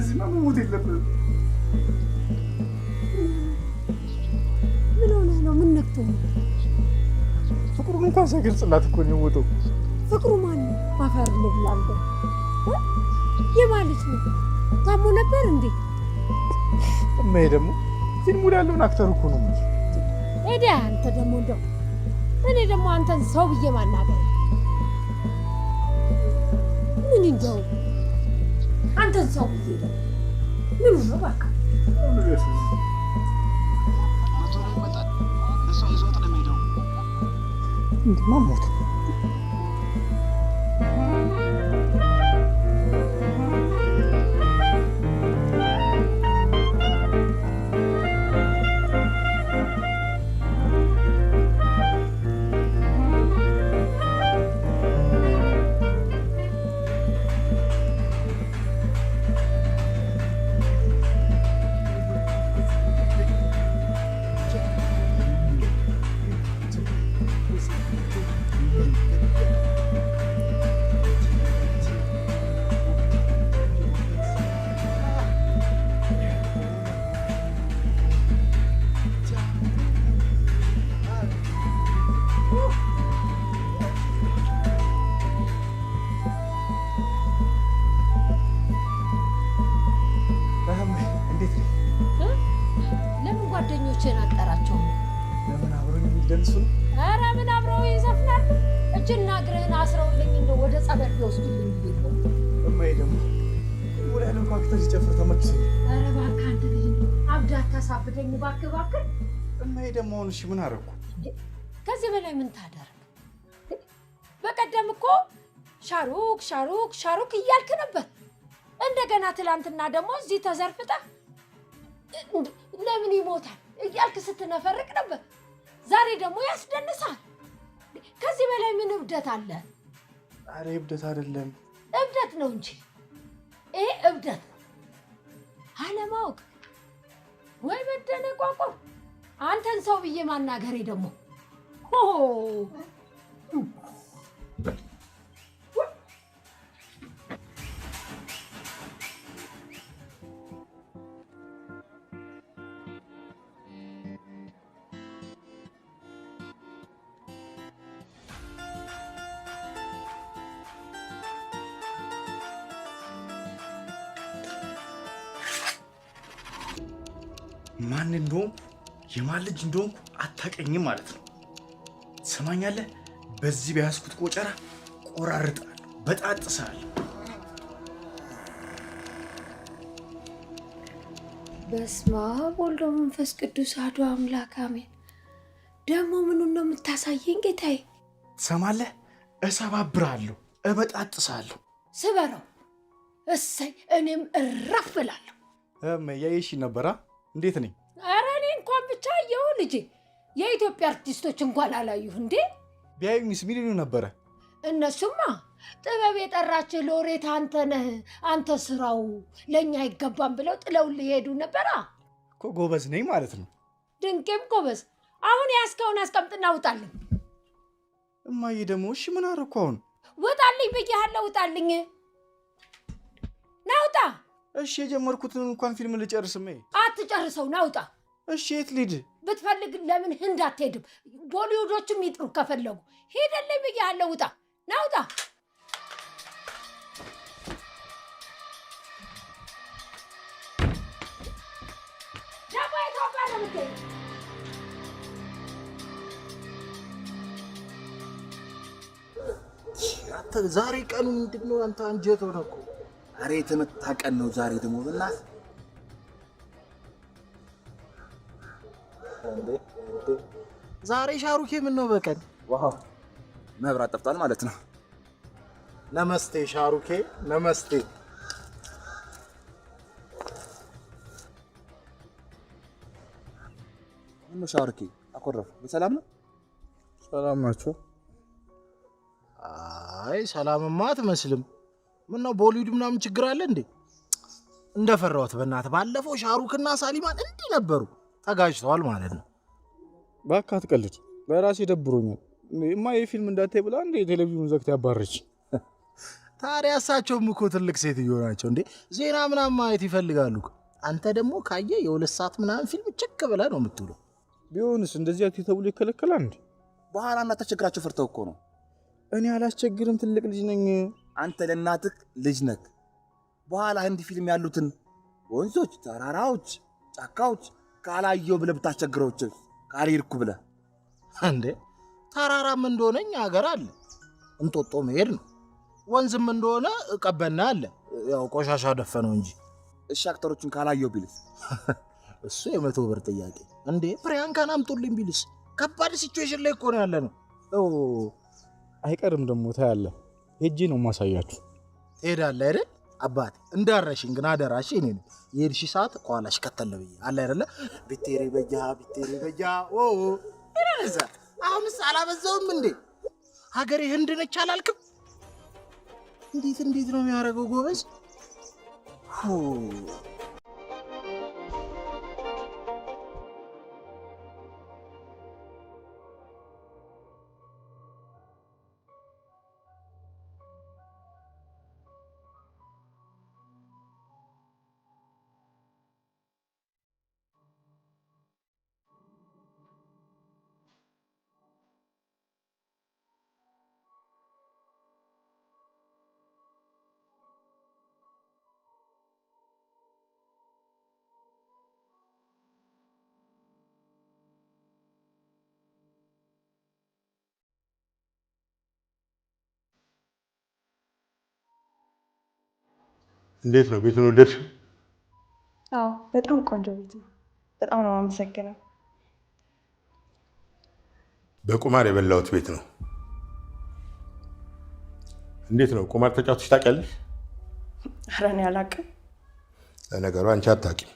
እንደዚህ መሞት የለብንም። ምን ሆነህ ነው? ምን ነክቶ ነው? ፍቅሩን እንኳን ሳይገልጽላት እኮ ነው የሞተው። ፍቅሩ ማን ነው? አፈር ልብላለሁ። የማን ልጅ ነው? ታሞ ነበር እንዴ? እማዬ ደግሞ ፊልሙ ላይ ያለውን አክተር እኮ ነው እንጂ። ኤዲያ አንተ ደግሞ እንደው እኔ ደግሞ አንተን ሰው ብዬ ማናገር ምን እንደው አንተን ሰው ብዬ ደግሞ ምን ነው በቃ እንዴ ማሞት ጓደኞቼን አጠራቸው። ለምን አብረው የሚደንሱ? ኧረ ምን አብረው ይዘፍናሉ? እጅና እግርህን አስረውልኝ እንደው ወደ ጸበል ቢወስዱልኝ ብዬ ነው። እማዬ ደግሞ ወደ ያለው ካክተር ሲጨፍር ተመችቶኝ። ኧረ እባክህ አንተ ልጅ አብዳ አታሳብደኝ እባክህ እባክህ። እማዬ ደግሞ አሁን እሺ ምን አደረኩ? ከዚህ በላይ ምን ታደርግ? በቀደም እኮ ሻሩክ ሻሩክ ሻሩክ እያልክ ነበር። እንደገና ትላንትና ደግሞ እዚህ ተዘርፍጠህ ለምን ይሞታል እያልክ ስትነፈርቅ ነበር። ዛሬ ደግሞ ያስደንሳል። ከዚህ በላይ ምን እብደት አለ? ኧረ እብደት አይደለም፣ እብደት ነው እንጂ ይሄ እብደት ነው። አለማወቅ ወይ መደነቋቆር። አንተን ሰው ብዬ ማናገሬ ደግሞ ማን እንደሆንኩ የማን ልጅ እንደሆንኩ አታውቀኝም ማለት ነው። ትሰማኛለህ? በዚህ በያዝኩት ቆጨራ ቆራርጣለሁ፣ በጣጥሳለሁ። በስመ አብ ወወልድ ወመንፈስ ቅዱስ አሐዱ አምላክ አሜን። ደግሞ ምኑን ነው የምታሳየኝ ጌታዬ? ትሰማለህ? እሰባብራለሁ፣ እበጣጥሳለሁ። ስበረው። እሰይ እኔም እረፍ እላለሁ። ያየሽ ነበራ? እንዴት ነኝ? ኧረ እኔ እንኳን ብቻ አየሁ ልጄ። የኢትዮጵያ አርቲስቶች እንኳን አላዩህ እንዴ? ቢያዩኝስ ምን ይሉ ነበረ? እነሱማ ጥበብ የጠራችህ ሎሬት አንተ ነህ፣ አንተ ስራው ለእኛ አይገባም ብለው ጥለው ሊሄዱ ነበራ እኮ። ጎበዝ ነኝ ማለት ነው። ድንቄም ጎበዝ። አሁን ያስከውን አስቀምጥና ውጣልኝ። እማዬ ደግሞ እሺ ምን አደረኩ አሁን? ውጣልኝ ብዬሃለሁ፣ ውጣልኝ። ናውጣ። እሺ የጀመርኩትን እንኳን ፊልም ልጨርስም። አትጨርሰው፣ ናውጣ። እሺ የት ልሂድ? ብትፈልግ ለምን ህንድ አትሄድም? ቦሊውዶችም ይጥሩ ከፈለጉ። ሄደልኝ ብዬሃለሁ፣ ውጣ፣ ናውጣ። ደግሞ ኢትዮጵያ ነው የምትሄድ? አንተ ዛሬ ቀኑ ምንድነው? አንተ አንጀት ሆነ እኮ። ዛሬ የተመታ ቀን ነው። ዛሬ ደግሞ በእናትህ ዛሬ ሻሩኬ ምን ነው በቀን? ዋው መብራት ጠፍቷል ማለት ነው። ነመስቴ ሻሩኬ፣ ነመስቴ። ምን ሻሩኬ አኮረፈ? በሰላም ነው? ሰላም ናቸው? አይ ሰላምማ አትመስልም። ምን ነው ቦሊውድ ምናምን ችግር አለ እንዴ? እንደፈራሁት በእናትህ። ባለፈው ሻሩክና ሳሊማን እንዲህ ነበሩ፣ ተጋጭተዋል ማለት ነው። እባክህ አትቀልድ። በራሴ ደብሮኛል። እማ የፊልም እንዳታይ ብላ እንደ ቴሌቪዥኑን ዘግታ ያባረች። ታዲያ እሳቸውም እኮ ትልቅ ሴትዮ ናቸው እንዴ ዜና ምናምን ማየት ይፈልጋሉ አንተ ደግሞ ካየ የ2 ሰዓት ምናምን ፊልም ቸክ ብለህ ነው የምትውለው ቢሆንስ እንደዚህ አትይ ተብሎ ይከለከላል እንዴ በኋላ እናታቸግራቸው ፈርተው እኮ ነው እኔ አላስቸግርም ትልቅ ልጅ ነኝ አንተ ለእናትህ ልጅ ነህ በኋላ ህንድ ፊልም ያሉትን ወንዞች ተራራዎች ጫካዎች ካላየው ብለህ ብታስቸግረውች ካልሄድኩ ብለህ እንዴ ተራራም እንደሆነኝ ሀገር አለ እንጦጦ መሄድ ነው ወንዝም እንደሆነ ቀበና አለ ያው ቆሻሻ ደፈነው እንጂ እሺ አክተሮችን ካላየው ቢልስ እሱ የ100 ብር ጥያቄ እንዴ ፕሪያንካን አምጡልኝ ቢልስ ከባድ ሲቹዌሽን ላይ እኮ ነው ያለ ነው አይቀርም ደሞ ታያለ ሄጄ ነው ማሳያችሁ ትሄዳለህ አይደል አባቴ እንዳረሽኝ ግን አደራሽ እኔ ነኝ የሄድሽ ሰዓት ቋላሽ ከተለበይ አለ አይደለ ቢቴሪ በጃ ኦ እረዛ አሁንስ አላበዛውም እንዴ ሀገሬ ህንድ ነች አላልክም እንዴት ነው የሚያደርገው ጎበዝ እንዴት ነው ቤቱን ወደድሽ? አዎ በጣም ቆንጆ ቤት ነው። በጣም ነው የማመሰግነው። በቁማር የበላሁት ቤት ነው። እንዴት ነው ቁማር ተጫውተሽ ታውቂያለሽ? ኧረ እኔ አላውቅም። ለነገሩ አንቺ አታውቂም።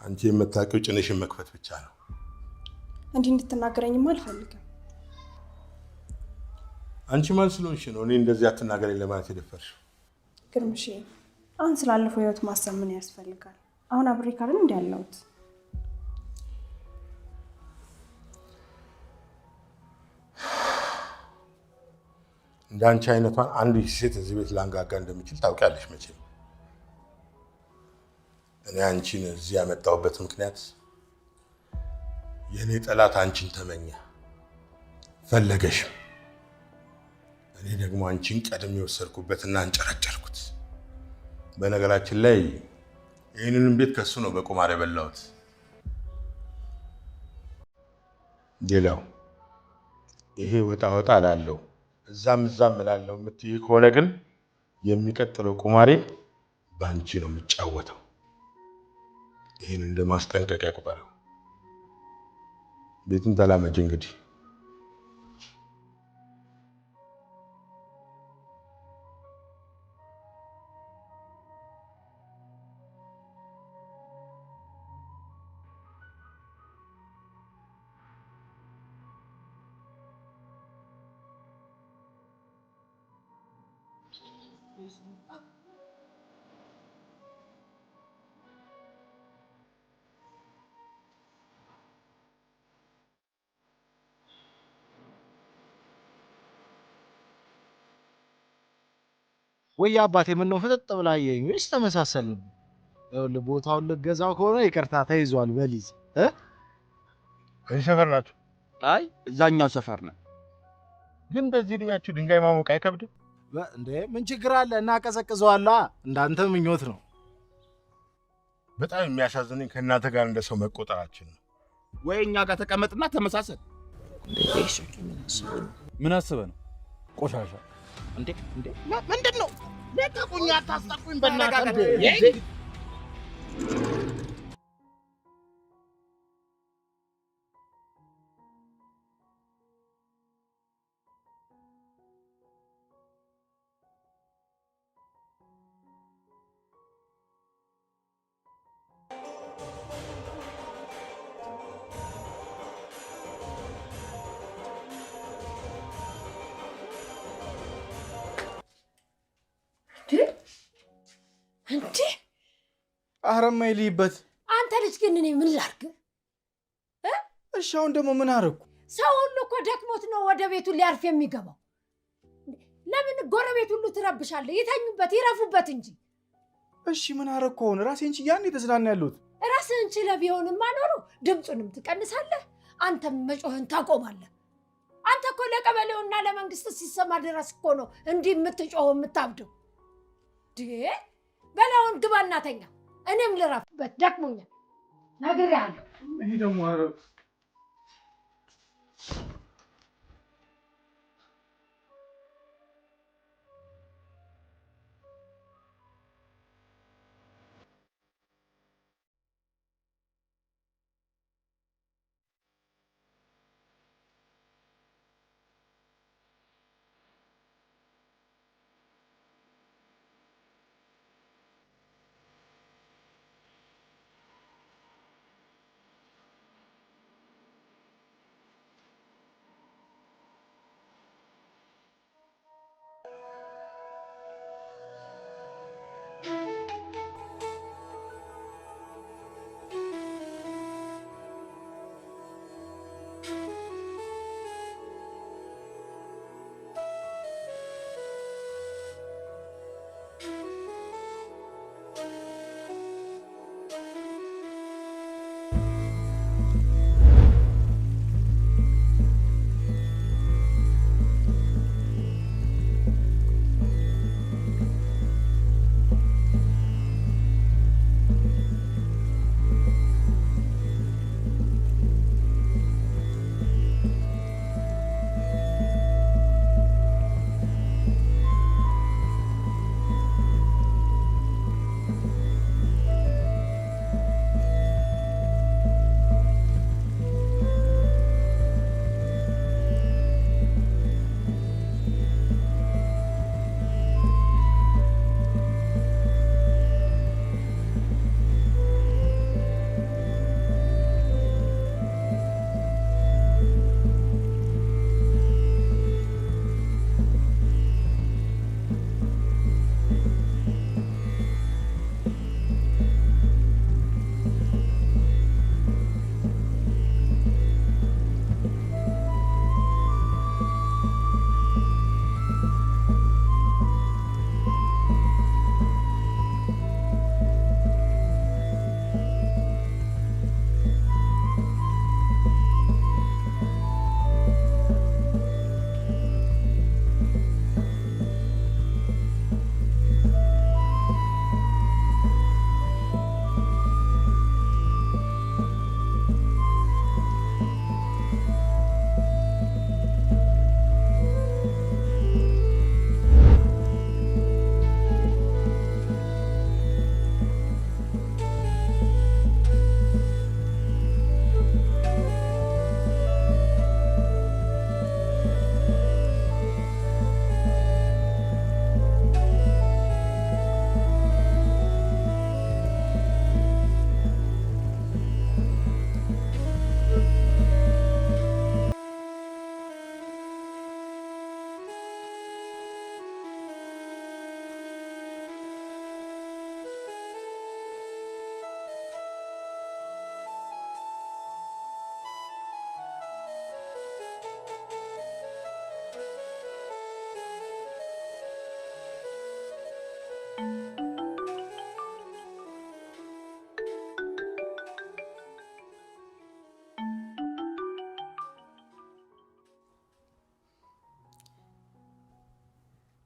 አንቺ የምታውቂው ጭንሽን መክፈት ብቻ ነው። እንዲህ እንድትናገረኝማ አልፈልግም። አንቺ ማለት ስለሆንሽ ነው እኔ እንደዚህ አትናገረኝ ለማለት የደፈርሽው። ግርምሽ አሁን ስላለፈው ህይወት ማሰብ ምን ያስፈልጋል? አሁን አብሬ ካልን እንደ ያለሁት እንዳንቺ አይነቷን አንድ ሴት እዚህ ቤት ላንጋጋ እንደሚችል ታውቂያለሽ መቼም። እኔ አንቺን እዚህ ያመጣሁበት ምክንያት የኔ ጠላት አንቺን ተመኘ ፈለገሽም። እኔ ደግሞ አንቺን ቀድሜ ወሰድኩበትና አንጨረጨርኩት። በነገራችን ላይ ይህንንም ቤት ከሱ ነው በቁማር የበላሁት። ሌላው ይሄ ወጣ እላለሁ እዛም እላለሁ የምትይ ከሆነ ግን የሚቀጥለው ቁማሬ በአንቺ ነው የምጫወተው። ይህን እንደ ማስጠንቀቂያ ቁጠረው። ቤቱን ተላመጂ እንግዲህ። ወይ አባቴ ምን ነው ፍጥጥ ብላየኝ ወይስ ተመሳሰልን? ቦታውን ልገዛው ከሆነ ይቅርታ ተይዟል በሊዝ እዚህ ሰፈር ናችሁ? አይ እዛኛው ሰፈር ነው። ግን በዚህ እድሜያችሁ ድንጋይ ማሞቅ አይከብድም እንዴ? ምን ችግር አለ? እናቀዘቅዘዋላ። እንዳንተ ምኞት ነው። በጣም የሚያሳዝነኝ ከእናንተ ጋር እንደ ሰው መቆጠራችን ነው። ወይ እኛ ጋር ተቀመጥና ተመሳሰል። ምን አስበህ ነው ቆሻሻ? እንዴ ምንድን ነው? ለቀቁኝ፣ አታስጠቁኝ በእናትህ። እንዴ አረማ ይልይበት። አንተ ልጅ ግን እኔ ምን ላርግ? እሺ አሁን ደግሞ ምን አረኩ? ሰው ሁሉ እኮ ደክሞት ነው ወደ ቤቱ ሊያርፍ የሚገባው። ለምን ጎረቤት ሁሉ ትረብሻለህ? ይተኙበት ይረፉበት እንጂ። እሺ ምን አረኮውን? ራሴን ችያን የተዝናና ያሉት ራስህን ችለህ ቢሆንማ ኖሮ ድምፁንም ትቀንሳለህ፣ አንተም መጮህን ታቆማለህ። አንተ እኮ ለቀበሌውና ለመንግስት ሲሰማ ድረስ እኮ ነው እንዲህ የምትጮኸው የምታብደው። በላውን ግባ እናተኛ፣ እኔም ልረፍበት ደክሞኛል። ነግሬሃለሁ። ይሄ ደግሞ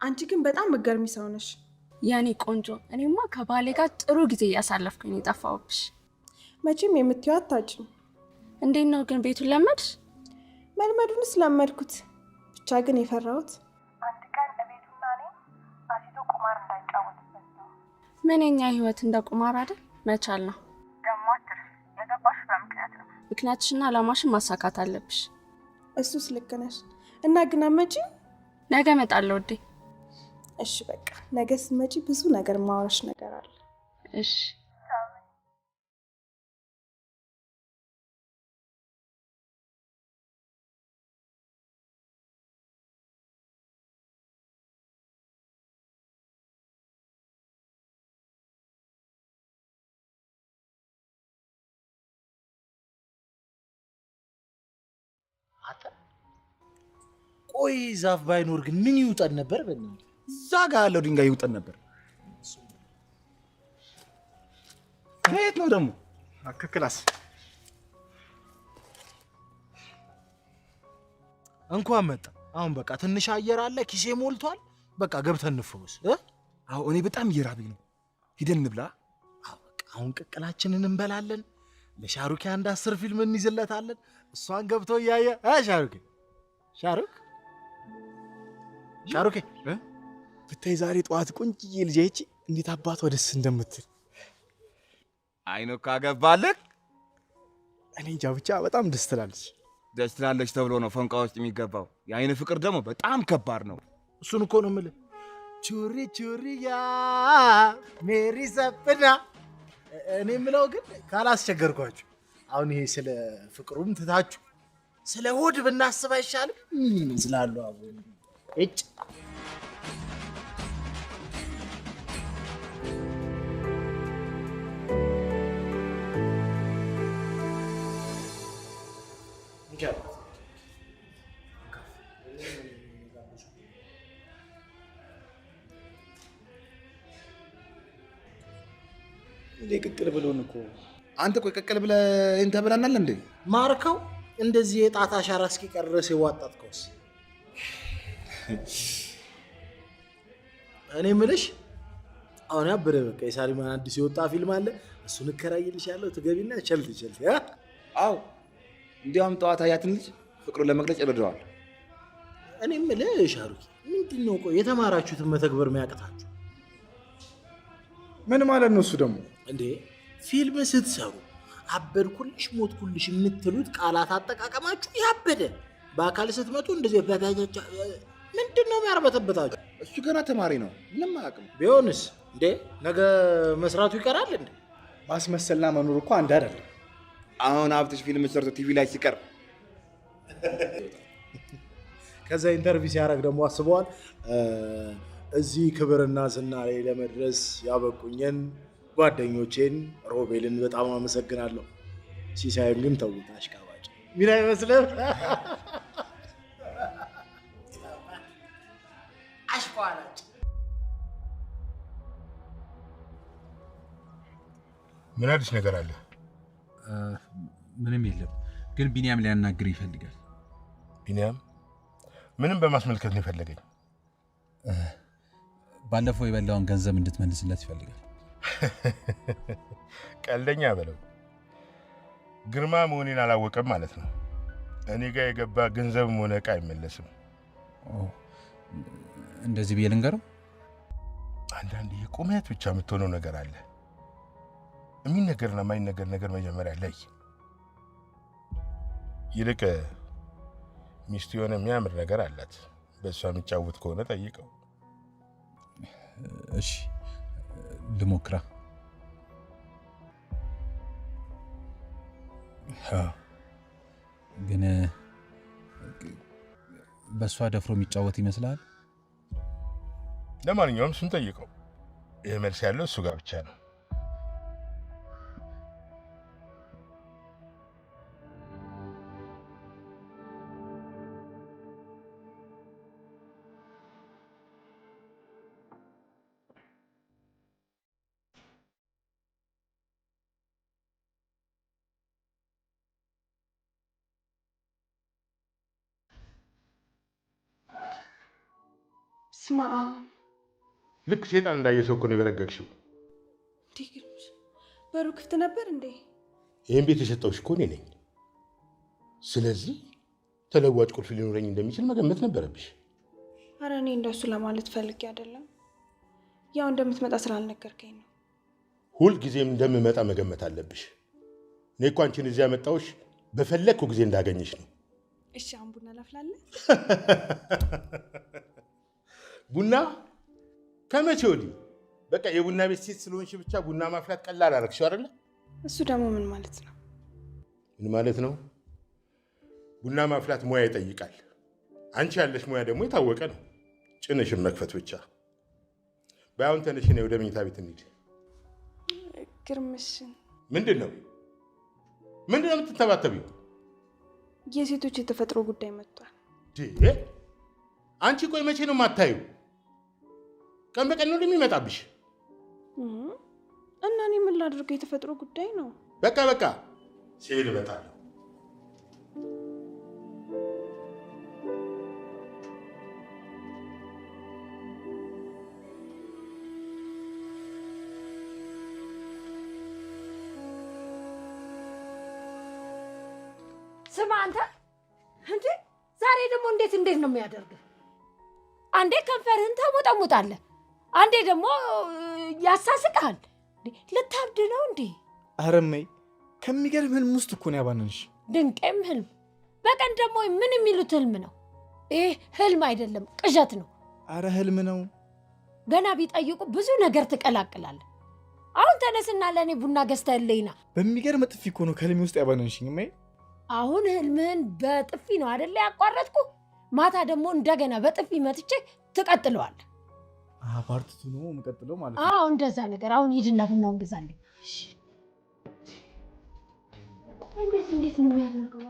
አንቺ ግን በጣም መገርሚ ሰው ነሽ ያኔ ቆንጆ። እኔማ ከባሌ ጋር ጥሩ ጊዜ እያሳለፍኩኝ የጠፋሁብሽ። መቼም የምትይው አታጭም። እንዴት ነው ግን ቤቱን ለመድሽ? መልመዱንስ ለመድኩት። ብቻ ግን የፈራሁት አንድ ቀን እቤቱና እኔ አሲቶ ቁማር እንዳይጫወትበት ነው። ምንኛ ህይወት እንደ ቁማር አይደል? መቻል ነው ደግሞ አትርፍ። የገባሽ በምክንያት ነው። ምክንያትሽና አላማሽን ማሳካት አለብሽ። እሱስ ልክ ነሽ። እና ግን አትመጪም? ነገ እመጣለሁ ውዴ። እሺ በቃ ነገ ስትመጪ ብዙ ነገር ማውራሽ ነገር አለ። እሺ ቆይ ዛፍ ባይኖር ግን ምን ይውጠን ነበር? እዛ ጋር ያለው ድንጋይ ይውጠን ነበር። ከየት ነው ደግሞ? ክላስ እንኳን መጣ። አሁን በቃ ትንሽ አየር አለ፣ ኪሴ ሞልቷል። በቃ ገብተን እንፈውስ። አዎ እኔ በጣም እየራበኝ ነው። ሂደን እንብላ። አዎ በቃ አሁን ቅቅላችንን እንበላለን። ለሻሩኬ አንድ 10 ፊልም እንይዝለታለን። እሷን ገብቶ እያየ ሻሩኬ ብታይ ዛሬ ጠዋት ቆንጅዬ ልጅ አይቼ እንዴት አባቷ ደስ እንደምትል አይኑ ካገባልክ እኔ እንጃ ብቻ በጣም ደስ ትላለች። ደስ ትላለች ተብሎ ነው ፎንቃ ውስጥ የሚገባው። የአይን ፍቅር ደግሞ በጣም ከባድ ነው። እሱን እኮ ነው የምልህ። ቹሪ ቹሪያ ሜሪ ሰፍና። እኔ የምለው ግን ካላስቸገርኳችሁ አሁን ይሄ ስለ ፍቅሩም ትታችሁ ስለ ሆድ ብናስብ አይሻልም? ምን ይመስላሉ? አሁን እጭ እንዴ ቅቅል ብሎን እኮ አንተ ቆይ ቅቅል ብለህ እንተ ብለናል እንዴ? ማርከው እንደዚህ የጣት አሻራ እስኪቀር ድረስ የዋጣጥከውስ? እኔ የምልሽ አሁን ያበረ በቃ የሳሪማን አዲስ የወጣ ፊልም አለ። እሱን እከራይልሻለሁ። ትገቢና ቸልት አዎ እንዲያውም ጠዋት አያትን ልጅ ፍቅሩን ለመግለጽ ይረዳዋል። እኔ የምልህ ሻሩኪ ምንድን ነው ቆይ የተማራችሁትን መተግበር የሚያቅታችሁ? ምን ማለት ነው እሱ ደግሞ? እንዴ ፊልም ስትሰሩ አበድኩልሽ ሞትኩልሽ የምትሉት ቃላት አጠቃቀማችሁ ያበደ። በአካል ስትመጡ እንደዚህ ፈታቻቻ ምንድን ነው የሚያርበተበታችሁ? እሱ ገና ተማሪ ነው፣ ምንም አያውቅም። ቢሆንስ እንዴ ነገ መስራቱ ይቀራል እንዴ? ማስመሰልና መኖር እኮ አንድ አይደለም። አሁን ሀብትሽ ፊልም ሰርቶ ቲቪ ላይ ሲቀር ከዛ ኢንተርቪው ሲያደርግ ደግሞ አስበዋል። እዚህ ክብርና ዝና ላይ ለመድረስ ያበቁኝን ጓደኞቼን ሮቤልን በጣም አመሰግናለሁ። ሲሳይን ግን ተውት፣ አሽቃባጭ ምን አይመስልም? አሽቋላጭ። ምን አዲስ ነገር አለ? ምንም የለም፣ ግን ቢኒያም ሊያናግር ይፈልጋል። ቢኒያም ምንም በማስመልከት ነው የፈለገኝ? ባለፈው የበላውን ገንዘብ እንድትመልስለት ይፈልጋል። ቀልደኛ በለው። ግርማ መሆኔን አላወቀም ማለት ነው። እኔ ጋር የገባ ገንዘብም ሆነ ዕቃ አይመለስም። እንደዚህ ብዬ ልንገረው? አንዳንድ የቁመት ብቻ የምትሆነው ነገር አለ። የሚነገርና የማይነገር ነገር መጀመሪያ ላይ። ይልቅ ሚስቱ የሆነ የሚያምር ነገር አላት። በእሷ የሚጫወት ከሆነ ጠይቀው። እሺ ልሞክራ። ግን በእሷ ደፍሮ የሚጫወት ይመስላል? ለማንኛውም እሱን ጠይቀው። ይህ መልስ ያለው እሱ ጋር ብቻ ነው። ስማ ልክ ሴጣን እንዳየ ሰው እኮ ነው የበረገግሽው። በሩ ክፍት ነበር እንዴ? ይህን ቤት የሰጠሁሽ እኮ እኔ ነኝ። ስለዚህ ተለዋጭ ቁልፍ ሊኖረኝ እንደሚችል መገመት ነበረብሽ። አረ እኔ እንደሱ ለማለት ፈልጌ አይደለም። ያው እንደምትመጣ ስላልነገርከኝ ነው። ሁልጊዜም እንደምመጣ መገመት አለብሽ። እኔ እኮ አንቺን እዚህ ያመጣሁሽ በፈለግኩ ጊዜ እንዳገኘሽ ነው። እሺ አሁን ቡና ላፍላለህ? ቡና ከመቼ ወዲህ? በቃ የቡና ቤት ሴት ስለሆንሽ ብቻ ቡና ማፍላት ቀላል አደረግሽው አይደለ? እሱ ደግሞ ምን ማለት ነው? ምን ማለት ነው? ቡና ማፍላት ሙያ ይጠይቃል። አንቺ ያለሽ ሙያ ደግሞ የታወቀ ነው። ጭንሽን መክፈት ብቻ። በአሁን ተነሽ፣ ነይ ወደ መኝታ ቤት እንሂድ። ግርምሽን ምንድን ነው የምትተባተቢው? የሴቶች የተፈጥሮ ጉዳይ መጥቷል። አንቺ ቆይ መቼ ነው የማታዩ? ቀን በቀን ነው የሚመጣብሽ። እና እኔ ምን ላድርገው? የተፈጥሮ ጉዳይ ነው። በቃ ሲሄድ እመጣለሁ። ስማ አንተ እንዴ ዛሬ ደግሞ እንዴት ነው የሚያደርግህ? አንዴ ከንፈርህን ታሞጣሙጣለህ፣ አንዴ ደግሞ ያሳስቅሃል። ልታብድ ነው እንዴ? ኧረ እመይ ከሚገርም ህልም ውስጥ እኮ ነው ያባነንሽ። ድንቅም ህልም። በቀን ደግሞ ምን የሚሉት ህልም ነው? ይህ ህልም አይደለም ቅዠት ነው። ኧረ ህልም ነው። ገና ቢጠይቁ ብዙ ነገር ትቀላቅላለህ። አሁን ተነስና ለእኔ ቡና ገዝተህልኝና። በሚገርም ጥፊ እኮ ነው ከህልሜ ውስጥ ያባነንሽኝ እመይ። አሁን ህልምህን በጥፊ ነው አይደለ ያቋረጥኩ? ማታ ደግሞ እንደገና በጥፊ መትቼ ትቀጥለዋለህ። ፓርቲቱ ነው የምቀጥለው ማለት ነው? አዎ እንደዛ ነገር። አሁን ሂድና ቡናውን ግዛልኝ። እንዴት ነው የሚያደርገው?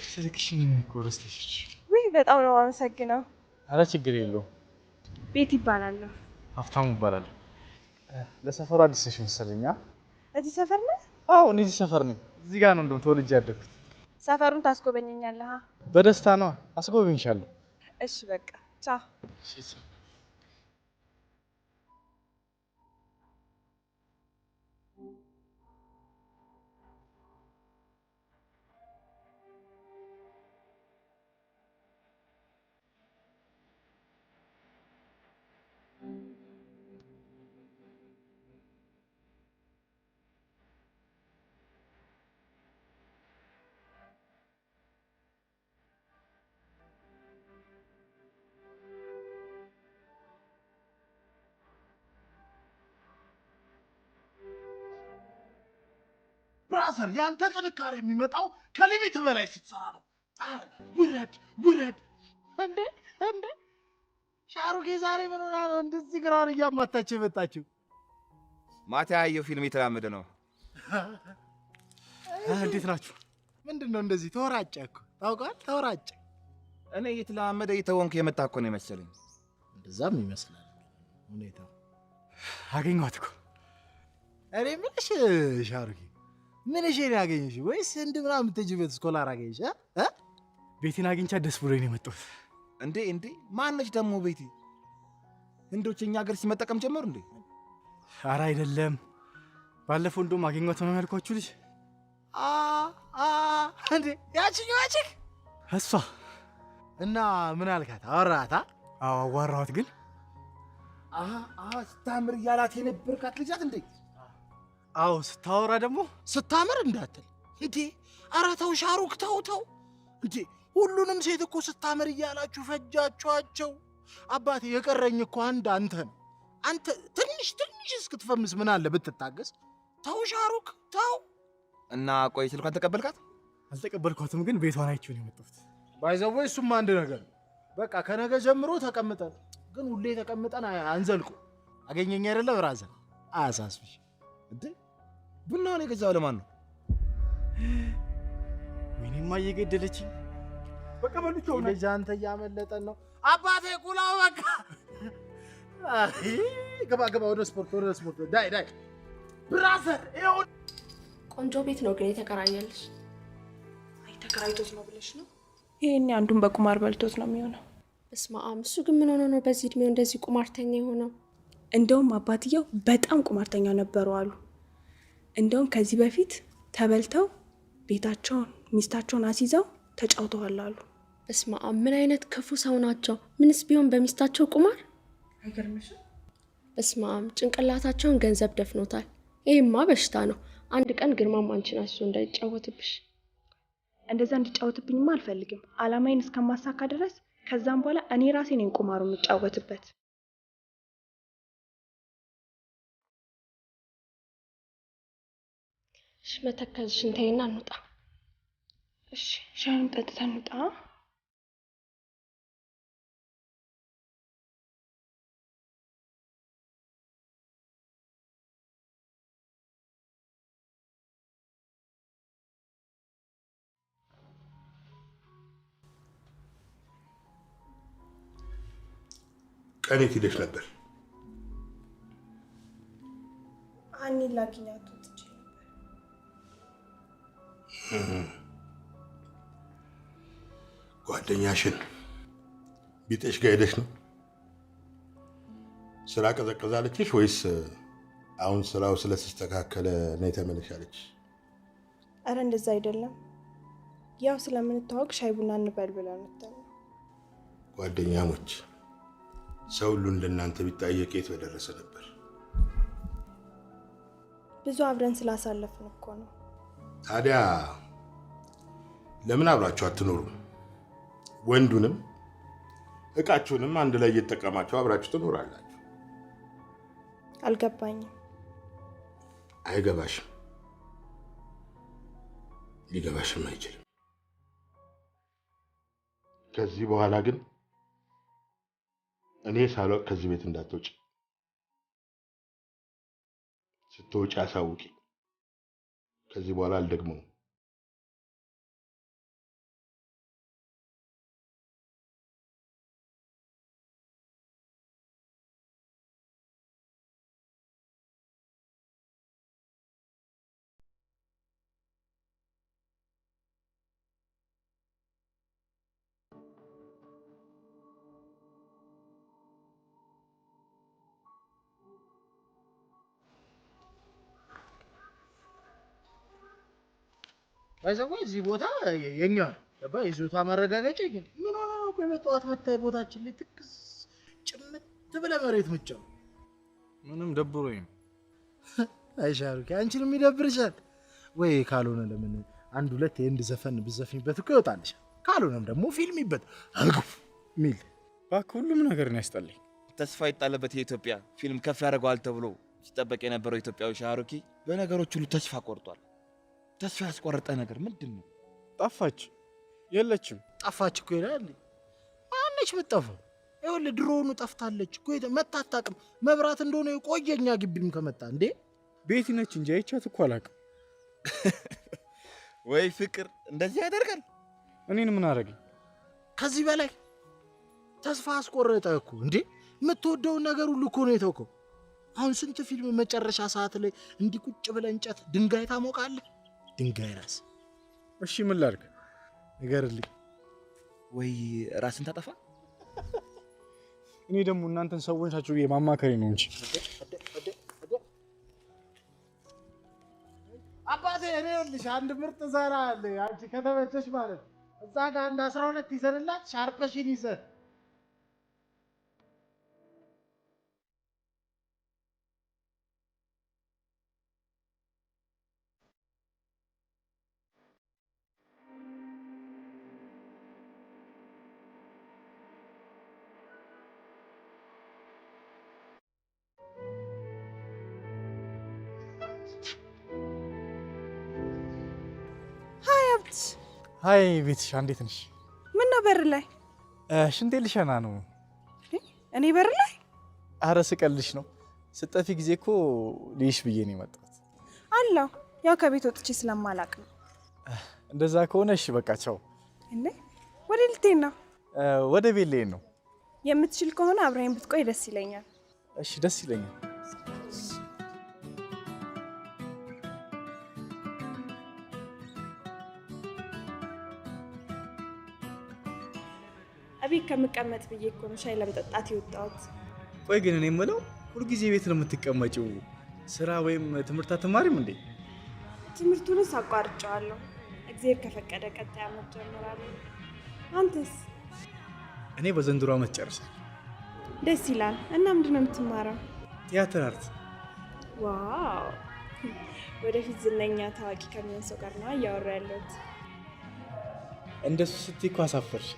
ስልክሽን እኮ ረስተሽ። ውይ በጣም ነው አመሰግነው። ኧረ ችግር የለውም። ቤት ይባላለሁ። ሀብታሙ ይባላል። ለሰፈሩ አዲስ ነሽ መሰለኝ? እዚህ ሰፈር ነህ? አዎ እኔ እዚህ ሰፈር ነኝ። እዚህ ጋር ነው እንደውም ተወልጄ ያደግኩት። ሰፈሩን ታስጎበኘኛለህ? በደስታ ነው፣ አስጎበኝሻለሁ። እሺ በቃ ቻው። እሺ ብራዘር ያንተ ጥንካሬ የሚመጣው ከሊሚት በላይ ስትሰራ ነው። ውረድ። እንዴ ሻሩኬ ዛሬ ምን ሆና ነው እንደዚህ ግራን እያማታች የመጣችው? ማታ ያየው ፊልም የተራመደ ነው። እንዴት ናችሁ? ምንድነው እንደዚህ ተወራጨ እኮ ታውቃለህ? ተወራጨ። እኔ እየተላመደ እየተወንክ የመጣ እኮ ነው የመሰለኝ። እንደዛም ይመስላል ሁኔታው። አገኘኋት እኮ። እኔ ምንሽ ሻሩኬ ምን እሺ ነው ያገኘሽ? ወይስ እንድ ምናምን የምትሄጂበት ስኮላር አገኘሽ? ቤቴን አግኝቻት ደስ ብሎኝ ነው የመጣሁት። እንዴ ማነች ደግሞ ቤቲ? ህንዶች እኛ ሀገር ሲመጠቀም ጀመሩ እንዴ? ኧረ አይደለም። ባለፈው እንደውም አገኘኋት ነው ያልኳችሁ ልጅ። እንዴ ያቺኛዋ ቺክ እሷ። እና ምን አልካት? አወራሃት? አዎ አዋራኋት። ግን ስታምር እያላት የነበርካት ልጃት እንዴ? አዎ ስታወራ ደግሞ ስታምር እንዳትል እንዴ! ኧረ ተው ሻሩክ ተው እንዴ! ሁሉንም ሴት እኮ ስታምር እያላችሁ ፈጃችኋቸው። አባቴ የቀረኝ እኮ አንተ ነው። አንተ ትንሽ እስክትፈምስ ምን አለ ብትታገስ? ተው ሻሩክ ተው። እና ቆይ ስልኳን ተቀበልካት? አልተቀበልኳትም፣ ግን ቤቷን አይቼው ነው የመጣሁት። ባይዘው እሱም አንድ ነገር በቃ ከነገ ጀምሮ ተቀምጠን ግን ሁሌ ተቀምጠን አንዘልቁ። አገኘኝ አይደለ ብራዘር? አያሳስብሽ እንዴ? ቡናውን የገዛው ለማን ነው? ወይኔማ እየገደለችኝ። በቃ በልቼው ነው። ልጅ አንተ እያመለጠን ነው አባቴ። ቁላው በቃ ገባ ወደ ስፖርት ዳይ ብራዘር። ይኸው ቆንጆ ቤት ነው ግን የተከራየልሽ? አይ ተከራይቶት ነው ብለሽ ነው? ይሄኔ አንዱን በቁማር በልቶት ነው የሚሆነው። በስመ አብ። እሱ ግን ምን ሆኖ ነው በዚህ እድሜው እንደዚህ ቁማርተኛ የሆነው? እንደውም አባትየው በጣም ቁማርተኛ ነበሩ አሉ። እንደውም ከዚህ በፊት ተበልተው ቤታቸውን ሚስታቸውን አስይዘው ተጫውተዋል አሉ። በስመ አብ። ምን አይነት ክፉ ሰው ናቸው! ምንስ ቢሆን በሚስታቸው ቁማር። አይገርምሽም? በስመ አብ። ጭንቅላታቸውን ገንዘብ ደፍኖታል። ይሄማ በሽታ ነው። አንድ ቀን ግርማም አንቺን አስይዞ እንዳይጫወትብሽ። እንደዛ እንዲጫወትብኝማ አልፈልግም። አላማዬን እስከማሳካ ድረስ ከዛም በኋላ እኔ ራሴ ነኝ ቁማሩ የምጫወትበት። እሺ መተከዝሽን ተይና እንውጣ። እሺ ሻዩን ጠጥተን እንውጣ። ቀኔት ሄደሽ ነበር? አኒን ላግኛት ወጥቼ ነበር። ጓደኛሽን ቢጤሽ ጋር ሄደሽ ነው? ስራ ቀዘቀዛለችሽ ወይስ አሁን ስራው ስለተስተካከለ ነው ተመለሻለች? አረ እንደዛ አይደለም። ያው ስለምንተዋወቅ ሻይ ቡና እንበል ብለን ነው። ጓደኛሞች ሰው ሁሉ እንደናንተ ቢጠየቅ የት በደረሰ ነበር። ብዙ አብረን ስላሳለፍን እኮ ነው። ታዲያ ለምን አብራችሁ አትኖሩም? ወንዱንም እቃችሁንም አንድ ላይ እየተጠቀማችሁ አብራችሁ ትኖራላችሁ። አልገባኝም። አይገባሽም? ሊገባሽም አይችልም። ከዚህ በኋላ ግን እኔ ሳልወቅ ከዚህ ቤት እንዳትወጪ። ስትወጪ አሳውቂ። ከዚህ በኋላ አልደግመውም። ባይዘው እዚህ ቦታ የኛ ለባ ይዞታ ማረጋገጫ ይገኝ ምን ሆነ ነው በመጣት መታይ ቦታችን ላይ ትክስ ጭምት ብለ መሬት ምጫው ምንም ደብሮኝ ነው። አይሻሩክ አንቺንም ይደብርሻል ወይ? ካልሆነ ለምን አንድ ሁለት የእንድ ዘፈን ብዘፍኝበት እኮ ይወጣልሽ። ካልሆነም ደግሞ ፊልም ይበት አልኩ ሚል ባክ ሁሉም ነገር ነው ያስጠላኝ። ተስፋ ይጣለበት የኢትዮጵያ ፊልም ከፍ ያደርገዋል ተብሎ ሲጠበቅ የነበረው ኢትዮጵያዊ ሻሩኪ በነገሮች ሁሉ ተስፋ ቆርጧል። ተስፋ ያስቆረጠ ነገር ምንድነው? ጠፋች። የለችም። ጠፋች እኮ ይላል። ማነች መጣፈው? ይኸውልህ ድሮኑ ጠፍታለች እኮ መታጣቅም መብራት እንደሆነ የቆየኛ ግቢም ከመጣ እንዴ ቤቲ ነች እንጂ አይቻት እኮ አላውቅም። ወይ ፍቅር እንደዚህ ያደርጋል? እኔን ምን አደረገኝ? ከዚህ በላይ ተስፋ አስቆረጠ እኮ እንዴ። የምትወደውን ነገር ሁሉ እኮ ነው የተውከው። አሁን ስንት ፊልም መጨረሻ ሰዓት ላይ እንዲህ ቁጭ ብለህ እንጨት ድንጋይ ታሞቃለህ። ድንጋይ ራስ። እሺ ምን ላድርግ? ንገርልኝ። ወይ ራስን ታጠፋ? እኔ ደግሞ እናንተን ሰዎች ናችሁ ብዬ ማማከሬ ነው እንጂ አባቴ እኔ ልሽ አንድ ምርጥ ዘራ አለ። አንቺ ከተመቸሽ ማለት እዛ ጋር አንድ 12 ይዘንላት ሻርፐሽን ይዘን ሃይ ቤትሽ እንዴት ነሽ? ምን ነው በር ላይ? ሽንቴ ልሸና ነው። እኔ በር ላይ? አረ ስቀልሽ ነው። ስጠፊ ጊዜ እኮ ልይሽ ብዬ ነው የመጣሁት። አላው ያው ከቤት ወጥቼ ስለማላቅ ነው። እንደዛ ከሆነ እሺ በቃ ቻው። እንዴ ወደ ልትሄድ ነው? ወደ ቤት ልሄድ ነው። የምትችል ከሆነ አብረኸኝ ብትቆይ ደስ ይለኛል። እሺ ደስ ይለኛል። አቤት ከምቀመጥ ብዬ እኮ ነው ሻይ ለመጠጣት የወጣሁት። ቆይ ግን እኔ የምለው ሁልጊዜ ቤት ነው የምትቀመጪው? ስራ ወይም ትምህርት አትማሪም እንዴ? ትምህርቱንስ አቋርጬዋለሁ። እግዚአብሔር ከፈቀደ ቀጣይ ዓመት ጀምራለሁ። አንተስ? እኔ በዘንድሮ ዓመት ጨርሳለሁ። ደስ ይላል። እና ምንድን ነው የምትማረው? ቲያትር አርት። ዋው! ወደፊት ዝነኛ ታዋቂ ከሚሆን ሰው ጋር ነው እያወራ ያለሁት። እንደሱ ስትይ እኮ አሳፈርሽ።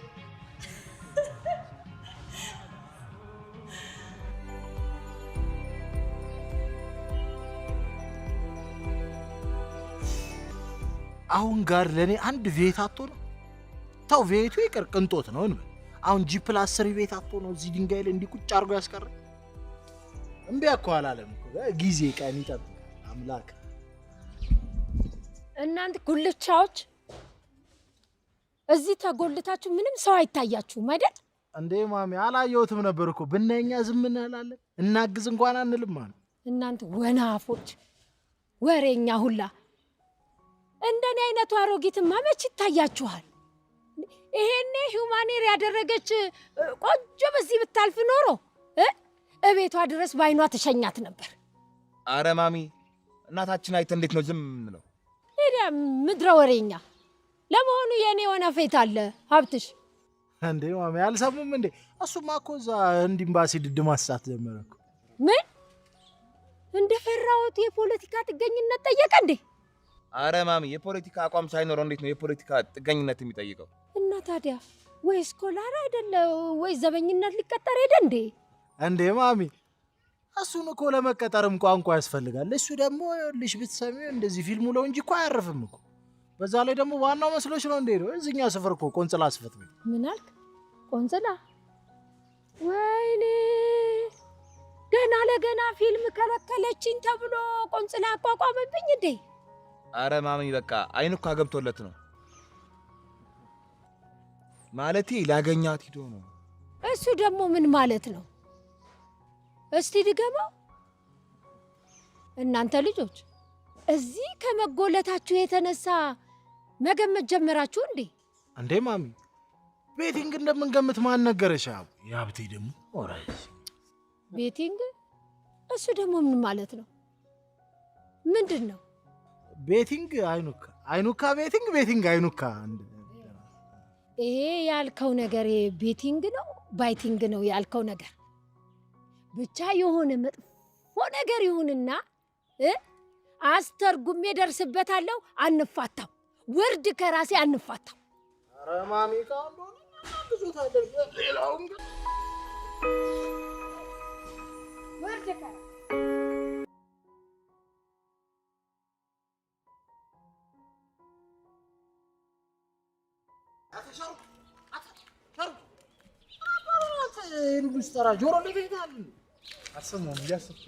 አሁን ጋር ለኔ አንድ ቤት አጥቶ ነው ታው ቤቱ ይቅር ቅንጦት ነው እንበል አሁን ጂ+3 ቤት አጥቶ ነው እዚህ ድንጋይ ላይ እንዲህ ቁጭ አድርጎ ያስቀረ እምቢ እኮ አላለም እኮ ጊዜ ቀን ይጠብቅ አምላክ እናንተ ጉልቻዎች እዚህ ተጎልታችሁ ምንም ሰው አይታያችሁም አይደል እንዴ ማሚ አላየሁትም ነበር እኮ ብናኛ ዝም እንላለን እናግዝ እንኳን አንልም ማለት እናንተ ወናፎች ወሬኛ ሁላ እንደኔ አይነቱ አሮጊትማ መች ይታያችኋል ይሄኔ ሂውማኔር ያደረገች ቆንጆ በዚህ ብታልፍ ኖሮ እቤቷ ድረስ ባይኗ ተሸኛት ነበር አረ ማሚ እናታችን አይተ እንዴት ነው ዝም ነው ሄዳ ምድረ ወሬኛ ለመሆኑ የኔ ወናፌት አለ ሀብትሽ እንዴ ማሚ አልሰሙም እንዴ እሱማ እኮ እዛ እንዲምባሲ ድድ ማሳት ጀመረ እኮ ምን እንደፈራሁት የፖለቲካ ጥገኝነት ጠየቀ እንዴ አረ ማሚ የፖለቲካ አቋም ሳይኖር እንዴት ነው የፖለቲካ ጥገኝነት የሚጠይቀው እና ታዲያ ወይ ስኮላር አይደለ ወይ ዘበኝነት ሊቀጠር ሄደ እንዴ ማሚ እሱን እኮ ለመቀጠርም ቋንቋ ያስፈልጋል እሱ ደግሞ ልሽ ብትሰሚው እንደዚህ ፊልሙ ነው እንጂ እኮ አያርፍም እኮ በዛ ላይ ደግሞ ዋናው መስሎሽ ነው እንዴ ነው እዚኛ ሰፈር እኮ ቆንጽላ አስፈት ነው ምን አልክ ቆንጽላ ወይኔ ገና ለገና ፊልም ከለከለችኝ ተብሎ ቆንጽላ አቋቋመብኝ እንዴ አረ ማሚ በቃ አይኑካ ገብቶለት ነው ማለቴ ላገኛት ሄዶ ነው እሱ ደግሞ ምን ማለት ነው እስቲ ድገመው እናንተ ልጆች እዚህ ከመጎለታችሁ የተነሳ መገመት ጀመራችሁ እንዴ ማሚ ቤቲንግ እንደምንገምት ማን ነገረሽ ያብቴ ደግሞ ኦራይስ ቤቲንግ እሱ ደግሞ ምን ማለት ነው ምንድነው ቤቲንግ አይኑካ ቤቲንግ አይኑካ ይሄ ያልከው ነገር ቤቲንግ ነው ባይቲንግ ነው ያልከው ነገር ብቻ የሆነ መጥፎ ነገር ይሁንና አስተርጉሜ ደርስበታለሁ አንፋታው ወርድ ከራሴ አንፋታው አረ ማሚ ካንዶ ብዙ ታደርገ ሌላውን ወርድ ከራ ሙስተራ ጆሮ ለቤታል አሰማም ያሰብኩ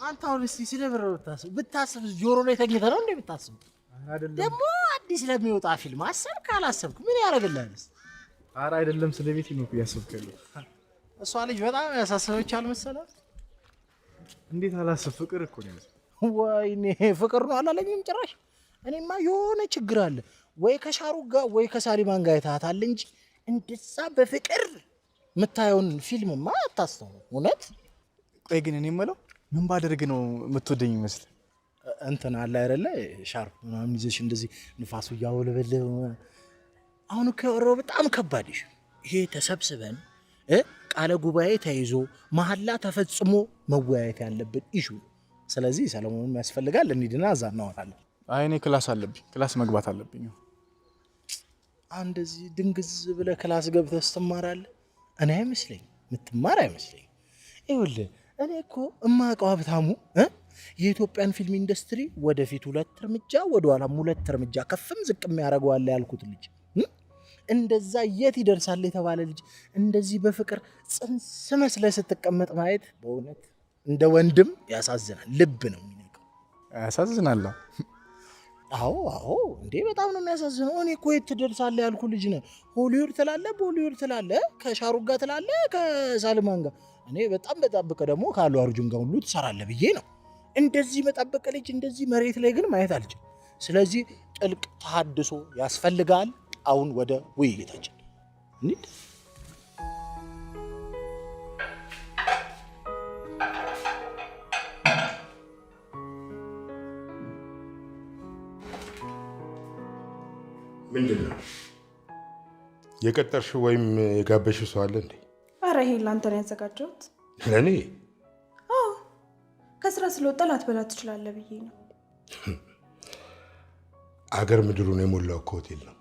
አንተ አሁን እስቲ ስለብር ብታስብ ጆሮ ላይ ተኝተህ ነው እንዴ ብታስብ አይደለም ደግሞ አዲስ ለሚወጣ ፊልም አሰብክ አላሰብክ ምን ያደርግልሃል አረ አይደለም ስለቤት ነው ያሰብከው እሷ ልጅ በጣም ያሳሰበቻል መሰለህ እንዴት አላሰብ ፍቅር እኮ ነው ወይኔ ፍቅር ነው አላለኝም ጭራሽ እኔማ የሆነ ችግር አለ ወይ ከሻሩክ ጋር ወይ ከሳሊማን ጋር ይታታል እንጂ እንደዛ በፍቅር መታየውን ፊልምማ አታስተው እውነት ቆይ ግን እኔ የምለው ምን ባደርግ ነው የምትወደኝ ይመስል እንትን አለ አይደለ ሻርፕ ምናምን ይዘሽ እንደዚህ ንፋሱ ያወለበለ አሁን ከወረው በጣም ከባድ ይሄ ተሰብስበን ቃለ ጉባኤ ተይዞ መሐላ ተፈጽሞ መወያየት ያለብን ኢሹ ስለዚህ ሰለሞንም ያስፈልጋል እንሂድና እዛ እናወራለን አይ እኔ ክላስ አለብኝ ክላስ መግባት አለብኝ እንደዚህ ድንግዝ ብለህ ክላስ ገብተህ ትማራለህ እኔ አይመስለኝ የምትማር አይመስለኝ ይኸውልህ እኔ እኮ እማውቀው ሀብታሙ የኢትዮጵያን ፊልም ኢንዱስትሪ ወደፊት 2 እርምጃ ወደኋላም 2 እርምጃ ከፍም ዝቅም ያደርገዋል ያልኩት ልጅ እንደዛ የት ይደርሳል የተባለ ልጅ እንደዚህ በፍቅር ጽንስ መስለህ ስትቀመጥ ማየት በእውነት እንደ ወንድም ያሳዝናል ልብ ነው የሚነካው ያሳዝናል አዎ እንዴ በጣም ነው የሚያሳዝነው እኔ እኮ የት ትደርሳለህ ያልኩ ልጅ ነው ሆሊውድ ትላለህ ቦሊውድ ትላለህ ከሻሩክ ጋር ትላለህ ከሳልማን ጋር እኔ በጣም በጣበቀ ደግሞ ካሉ አርጁን ጋር ሁሉ ትሰራለህ ብዬ ነው እንደዚህ በጣበቀ ልጅ እንደዚህ መሬት ላይ ግን ማየት አልችልም ስለዚህ ጥልቅ ተሐድሶ ያስፈልጋል አሁን ወደ ውይይታችን እንዴ ምንድነው የቀጠርሽው ወይም የጋበሽው ሰው አለ እንዴ አረ ይሄን ላንተ ነው ያዘጋጀሁት ለኔ ከስራ ስለወጣ ላትበላ ትችላለህ ብዬ ነው አገር ምድሩን የሞላው ሆቴል ነው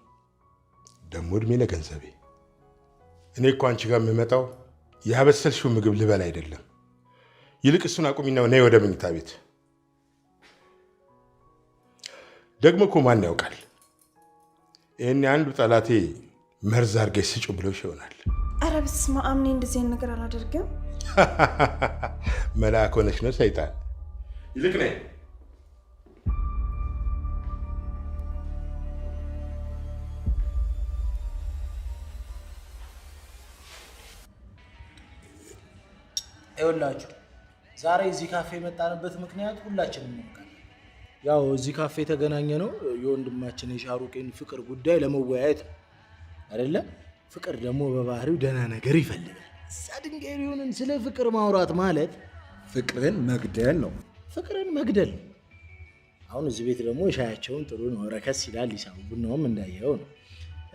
ደሞ እድሜ ለገንዘቤ እኔ እኮ አንቺ ጋር የምመጣው ያበሰልሽው ምግብ ልበላ አይደለም ይልቅ እሱን አቁሚና ነይ ወደ መኝታ ቤት ደግሞ እኮ ማን ያውቃል? ይሄኔ አንዱ ጠላቴ መርዝ አድርገሽ ስጪው ብሎሽ ይሆናል። ኧረ በስመ አብ! እኔ እንደዚህ አይነት ነገር አላደርግም። መልአክ ሆነሽ ነው ሰይጣን። ይልቅ ነይ። ይኸውላችሁ ዛሬ እዚህ ካፌ የመጣንበት ምክንያት ሁላችንም እናውቃለን። ያው እዚህ ካፌ የተገናኘ ነው የወንድማችን የሻሩቄን ፍቅር ጉዳይ ለመወያየት ነው አይደለ? ፍቅር ደግሞ በባህሪው ደህና ነገር ይፈልጋል። እዛ ድንጋይ ሊሆንን ስለ ፍቅር ማውራት ማለት ፍቅርን መግደል ነው። ፍቅርን መግደል ነው። አሁን እዚህ ቤት ደግሞ ሻያቸውን ጥሩ ነው፣ ረከስ ይላል። ሂሳቡ ቡናውም እንዳየው ነው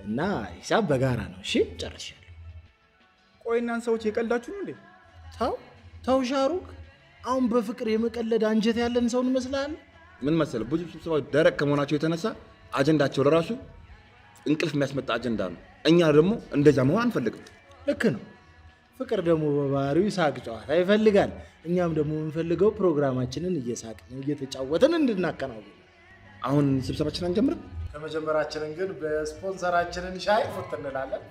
እና ሂሳብ በጋራ ነው። እሺ ጨርሻለሁ። ቆይ እናንተ ሰዎች የቀልዳችሁ ነው እንዴ? ተው ሻሩቅ፣ አሁን በፍቅር የመቀለድ አንጀት ያለን ሰው እንመስላለን? ምን መሰለህ፣ ብዙ ስብሰባዎች ደረቅ ከመሆናቸው የተነሳ አጀንዳቸው ለራሱ እንቅልፍ የሚያስመጣ አጀንዳ ነው። እኛ ደግሞ እንደዛ መሆን አንፈልግም። ልክ ነው። ፍቅር ደግሞ በባህሪው ሳቅ ጨዋታ ይፈልጋል። እኛም ደግሞ የምንፈልገው ፕሮግራማችንን እየሳቅን እየተጫወትን እንድናከናውን። አሁን ስብሰባችን አንጀምርም? ከመጀመራችንን ግን በስፖንሰራችንን ሻይ ፉት እንላለን።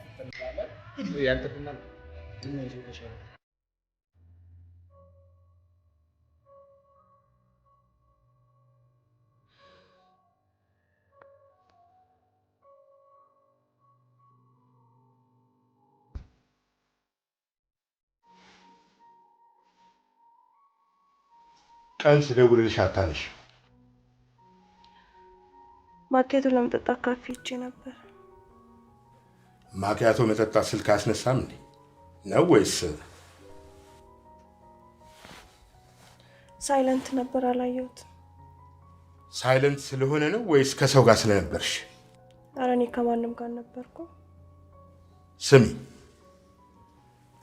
ቀን ስደውልልሽ አታነሽ። ማኪያቶ ለመጠጣት ካፌ ሄጄ ነበር። ማኪያቶ መጠጣት ስልክ አስነሳም እንዴ ነው ወይስ? ሳይለንት ነበር፣ አላየሁት። ሳይለንት ስለሆነ ነው ወይስ ከሰው ጋር ስለነበርሽ? ኧረ እኔ ከማንም ጋር ነበርኩ። ስሚ፣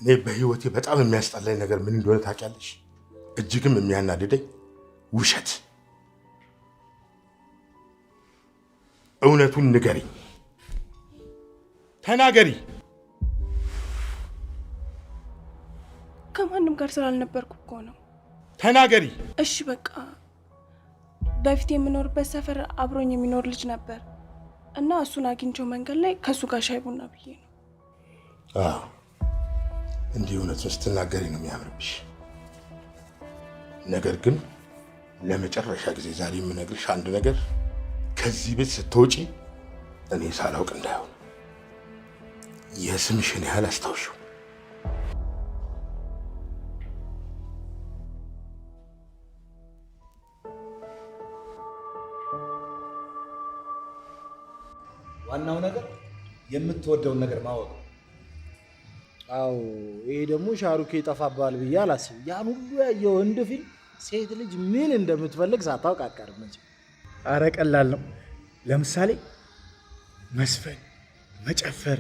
እኔ በህይወቴ በጣም የሚያስጠላኝ ነገር ምን እንደሆነ ታውቂያለሽ? እጅግም የሚያናድደኝ ውሸት። እውነቱን ንገሪኝ፣ ተናገሪ። ከማንም ጋር ስላልነበርኩ እኮ ነው። ተናገሪ። እሺ በቃ በፊት የምኖርበት ሰፈር አብሮኝ የሚኖር ልጅ ነበር እና እሱን አግኝቼው መንገድ ላይ ከእሱ ጋር ሻይ ቡና ብዬ ነው። እንዲህ እውነቱን ስትናገሪ ነው የሚያምርብሽ። ነገር ግን ለመጨረሻ ጊዜ ዛሬ የምነግርሽ አንድ ነገር፣ ከዚህ ቤት ስትወጪ እኔ ሳላውቅ እንዳይሆን የስምሽን ያህል አስታውሽው። ዋናው ነገር የምትወደውን ነገር ማወቅ። አዎ ይሄ ደግሞ ሻሩኬ ይጠፋባል ብዬ አላስብም። ያን ሁሉ ያየው ወንድ ፊልም ሴት ልጅ ምን እንደምትፈልግ ሳታውቅ አትቀርም እንጂ። አረ ቀላል ነው። ለምሳሌ መስፈን፣ መጨፈር።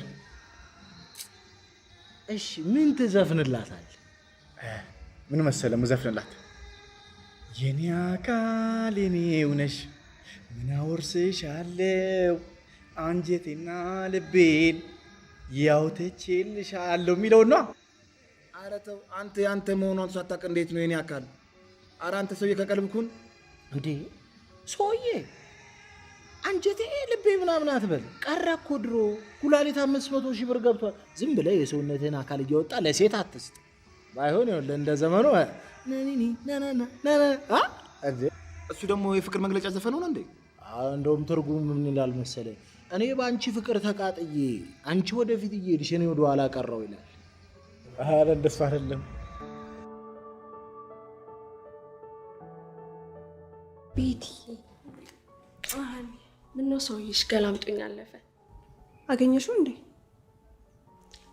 እሺ ምን ትዘፍንላታል? ምን መሰለ ምዘፍንላት? የኔ አካል የኔው ነሽ፣ ምን አወርስሻለሁ፣ አንጀቴና ልቤን ያውተችልሻለሁ የሚለው ነው። ኧረ ተው አንተ ያንተ መሆኗን ሳታውቅ እንዴት ነው የኔ አካል? ኧረ አንተ ሰውዬ ከቀልብኩን እንዴ ሰውዬ፣ አንጀቴ ልቤ ምናምን አትበል። ቀረ እኮ ድሮ ኩላሊት 500 ሺህ ብር ገብቷል። ዝም ብለህ የሰውነትህን አካል እያወጣ ለሴት አትስጥ። ባይሆን ይኸውልህ እንደ ዘመኑ እሱ ደግሞ የፍቅር መግለጫ ዘፈን ሆነ እንዴ? እንደውም ትርጉም ምን ይላል መሰለህ? እኔ በአንቺ ፍቅር ተቃጥዬ አንቺ ወደፊት እየሄድሽ እኔ ወደ ኋላ ቀረው ይላል። ኧረ እንደሱ አይደለም። ቤቲ ምነው ሰውዬሽ ገላምጦኝ አለፈ? አገኘሽው እንዴ?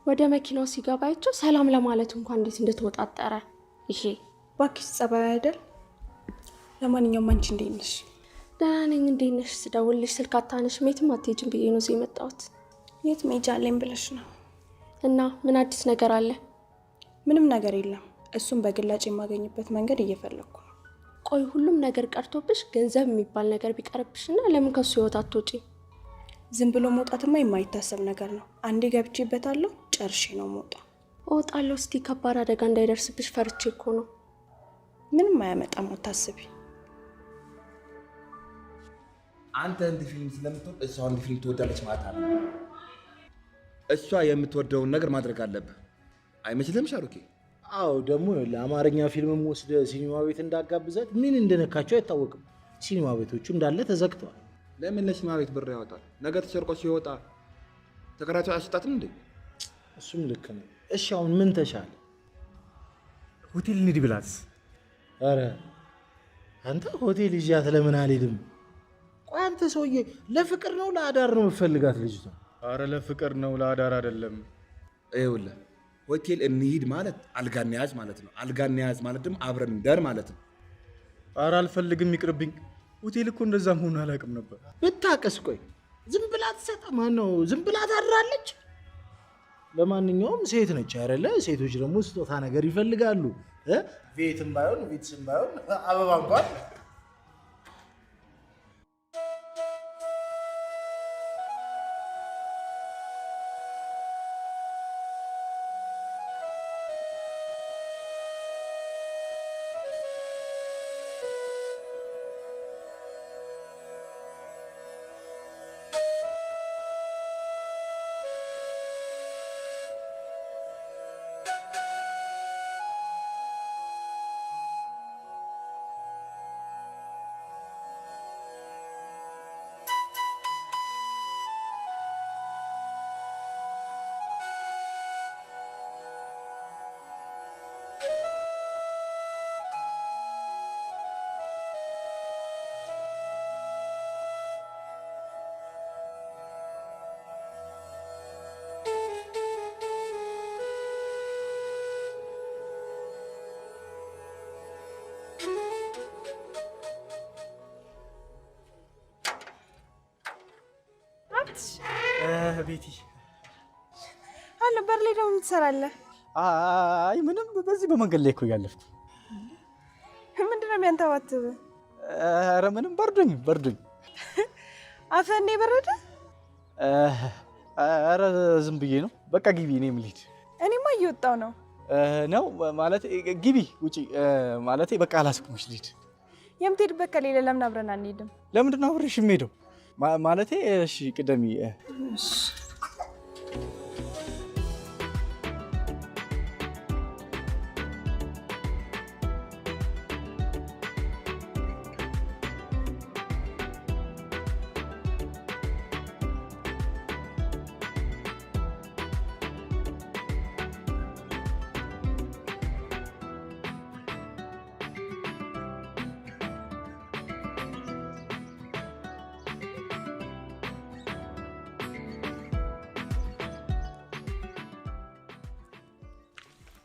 ወደ መኪናው ሲገባ አይቼው ሰላም ለማለት እንኳን እንዴት እንደተወጣጠረ። ይሄ ባክሽ ጸባይ አይደል? ለማንኛውም አንቺ እንዴት ነሽ? ደህና ነኝ። እንዴት ነሽ? ስደውልልሽ ስልክ አታነሽም። የትም አትሄጂም ብዬ ነው እዚህ የመጣሁት። የት መሄጃ አለኝ ብለሽ ነው? እና ምን አዲስ ነገር አለ? ምንም ነገር የለም። እሱም በግላጭ የማገኝበት መንገድ እየፈለግኩ ነው። ቆይ ሁሉም ነገር ቀርቶብሽ ገንዘብ የሚባል ነገር ቢቀርብሽና ለምን ከሱ ህይወት አትወጪ? ዝም ብሎ መውጣትማ የማይታሰብ ነገር ነው። አንዴ ገብቼበታለሁ፣ ጨርሼ ነው መውጣት። እወጣለሁ። እስቲ ከባድ አደጋ እንዳይደርስብሽ ፈርቼ እኮ ነው። ምንም አያመጣም፣ አታስቢ። አንተ እንዲህ ፊልም ስለምትወድ እሷ እንዲህ ፊልም ትወዳለች ማለት አለ። እሷ የምትወደውን ነገር ማድረግ አለብህ አይመስልም ሻሩኬ? አዎ ደግሞ ለአማርኛ ፊልምም ወስደ ሲኒማ ቤት እንዳጋብዛት ምን እንደነካቸው አይታወቅም። ሲኒማ ቤቶቹ እንዳለ ተዘግተዋል። ለምን ለሲኒማ ቤት ብር ያወጣል? ነገር ተሰርቆ ሲወጣ ተከራይቶ አያስወጣትም እንዴ? እሱም ልክ ነው። እሺ አሁን ምን ተሻለ? ሆቴል እንሂድ ብላትስ? አረ አንተ ሆቴል ይዣት ለምን አልሄድም? ቆይ አንተ ሰውዬ ለፍቅር ነው ለአዳር ነው የምፈልጋት ልጅቷ? አረ ለፍቅር ነው ለአዳር አይደለም። ይኸውልህ ሆቴል እንሂድ ማለት አልጋ እንያዝ ማለት ነው። አልጋ እንያዝ ማለት ደግሞ አብረን እንደር ማለት ነው። አረ አልፈልግም ይቅርብኝ። ሆቴል እኮ እንደዛ መሆኑ አላውቅም ነበር። ብታቀስ ቆይ ዝም ብላ ትሰጣ ማን ነው ዝም ብላ ታድራለች? ለማንኛውም ሴት ነች አይደለ? ሴቶች ደግሞ ስጦታ ነገር ይፈልጋሉ። ቤትም ባይሆን ቤትስም ባይሆን አበባ እንኳን ቤቲ አለ በር ላይ ደግሞ ትሰራለህ? አይ ምንም በዚህ በመንገድ ላይ እኮ ያለፍኩ። ምንድነው የሚያንተባትብ? ኧረ ምንም በርዶኝ አፈኔ በረደ? ኧረ ዝም ብዬ ነው። በቃ ግቢ፣ እኔም ልሂድ። እኔማ እየወጣሁ ነው ማለት ግቢ ውጪ ማለት በቃ አላስቁምሽ ልሂድ። የምትሄድበት ከሌለ ለምን አብረን አንሄድም? ለምንድን ነው አብሬሽ የምሄደው? ማለቴ እሺ ቅደሚ።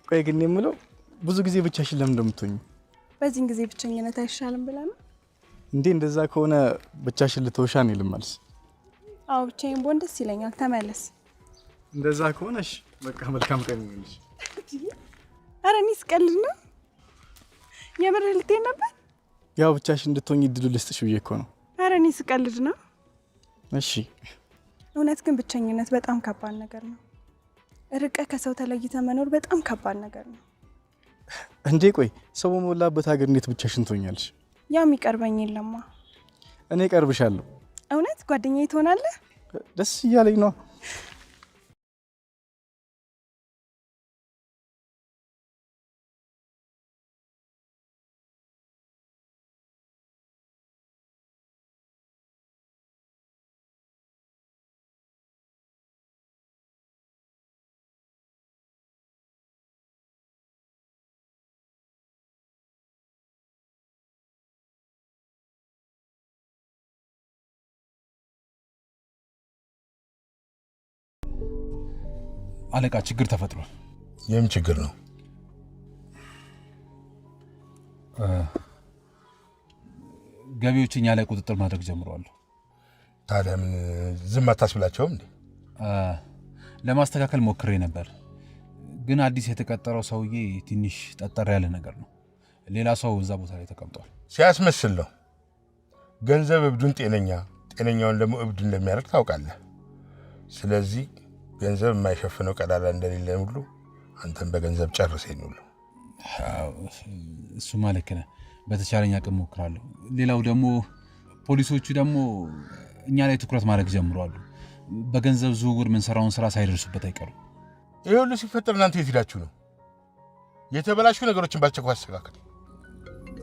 ቆይ ግን የምለው ብዙ ጊዜ ብቻሽን ለምን እንደምትሆኚ? በዚህን ጊዜ ብቸኝነት አይሻልም ብላ ነው እንዴ? እንደዛ ከሆነ ብቻሽን ልተውሻን ይልማልስ? አዎ ብቻዬን ብሆን ደስ ይለኛል። ተመለስ። እንደዛ ከሆነሽ በቃ መልካም ቀን ይሁንልሽ። አረ እኔስ ቀልድ ነው። የምር ልትሄድ ነበር? ያው ብቻሽን እንድትሆኚ እድሉ ልስጥሽ ብዬ እኮ ነው። አረ እኔስ ቀልድ ነው። እሺ እውነት ግን ብቸኝነት በጣም ከባድ ነገር ነው። ርቀ ከሰው ተለይተ መኖር በጣም ከባድ ነገር ነው። እንዴ ቆይ ሰው በሞላበት ሀገር እንዴት ብቻሽን ትሆኛለሽ? ያው የሚቀርበኝ የለማ። እኔ ቀርብሻለሁ። እውነት ጓደኛዬ ትሆናለህ? ደስ እያለኝ ነው። አለቃ ችግር ተፈጥሯል። የምን ችግር ነው? ገቢዎች እኛ ላይ ቁጥጥር ማድረግ ጀምረዋል። ታዲያ ምን ዝም አታስብላቸውም እንዴ? ለማስተካከል ሞክሬ ነበር፣ ግን አዲስ የተቀጠረው ሰውዬ ትንሽ ጠጠር ያለ ነገር ነው። ሌላ ሰው እዛ ቦታ ላይ ተቀምጧል። ሲያስመስል ነው። ገንዘብ እብዱን ጤነኛውን ደግሞ እብድ እንደሚያደርግ ታውቃለህ። ስለዚህ ገንዘብ የማይሸፍነው ቀዳዳ እንደሌለ ሁሉ አንተም በገንዘብ ጨርሰኝ ሁሉ። እሱ ማለት ነው። በተቻለኝ አቅም ሞክራለሁ። ሌላው ደግሞ ፖሊሶቹ ደግሞ እኛ ላይ ትኩረት ማድረግ ጀምረዋል። በገንዘብ ዝውውር የምንሰራውን ስራ ሳይደርሱበት አይቀሩም። ይሄ ሁሉ ሲፈጠር እናንተ የት ሄዳችሁ ነው? የተበላሹ ነገሮችን ባስቸኳይ አስተካክል።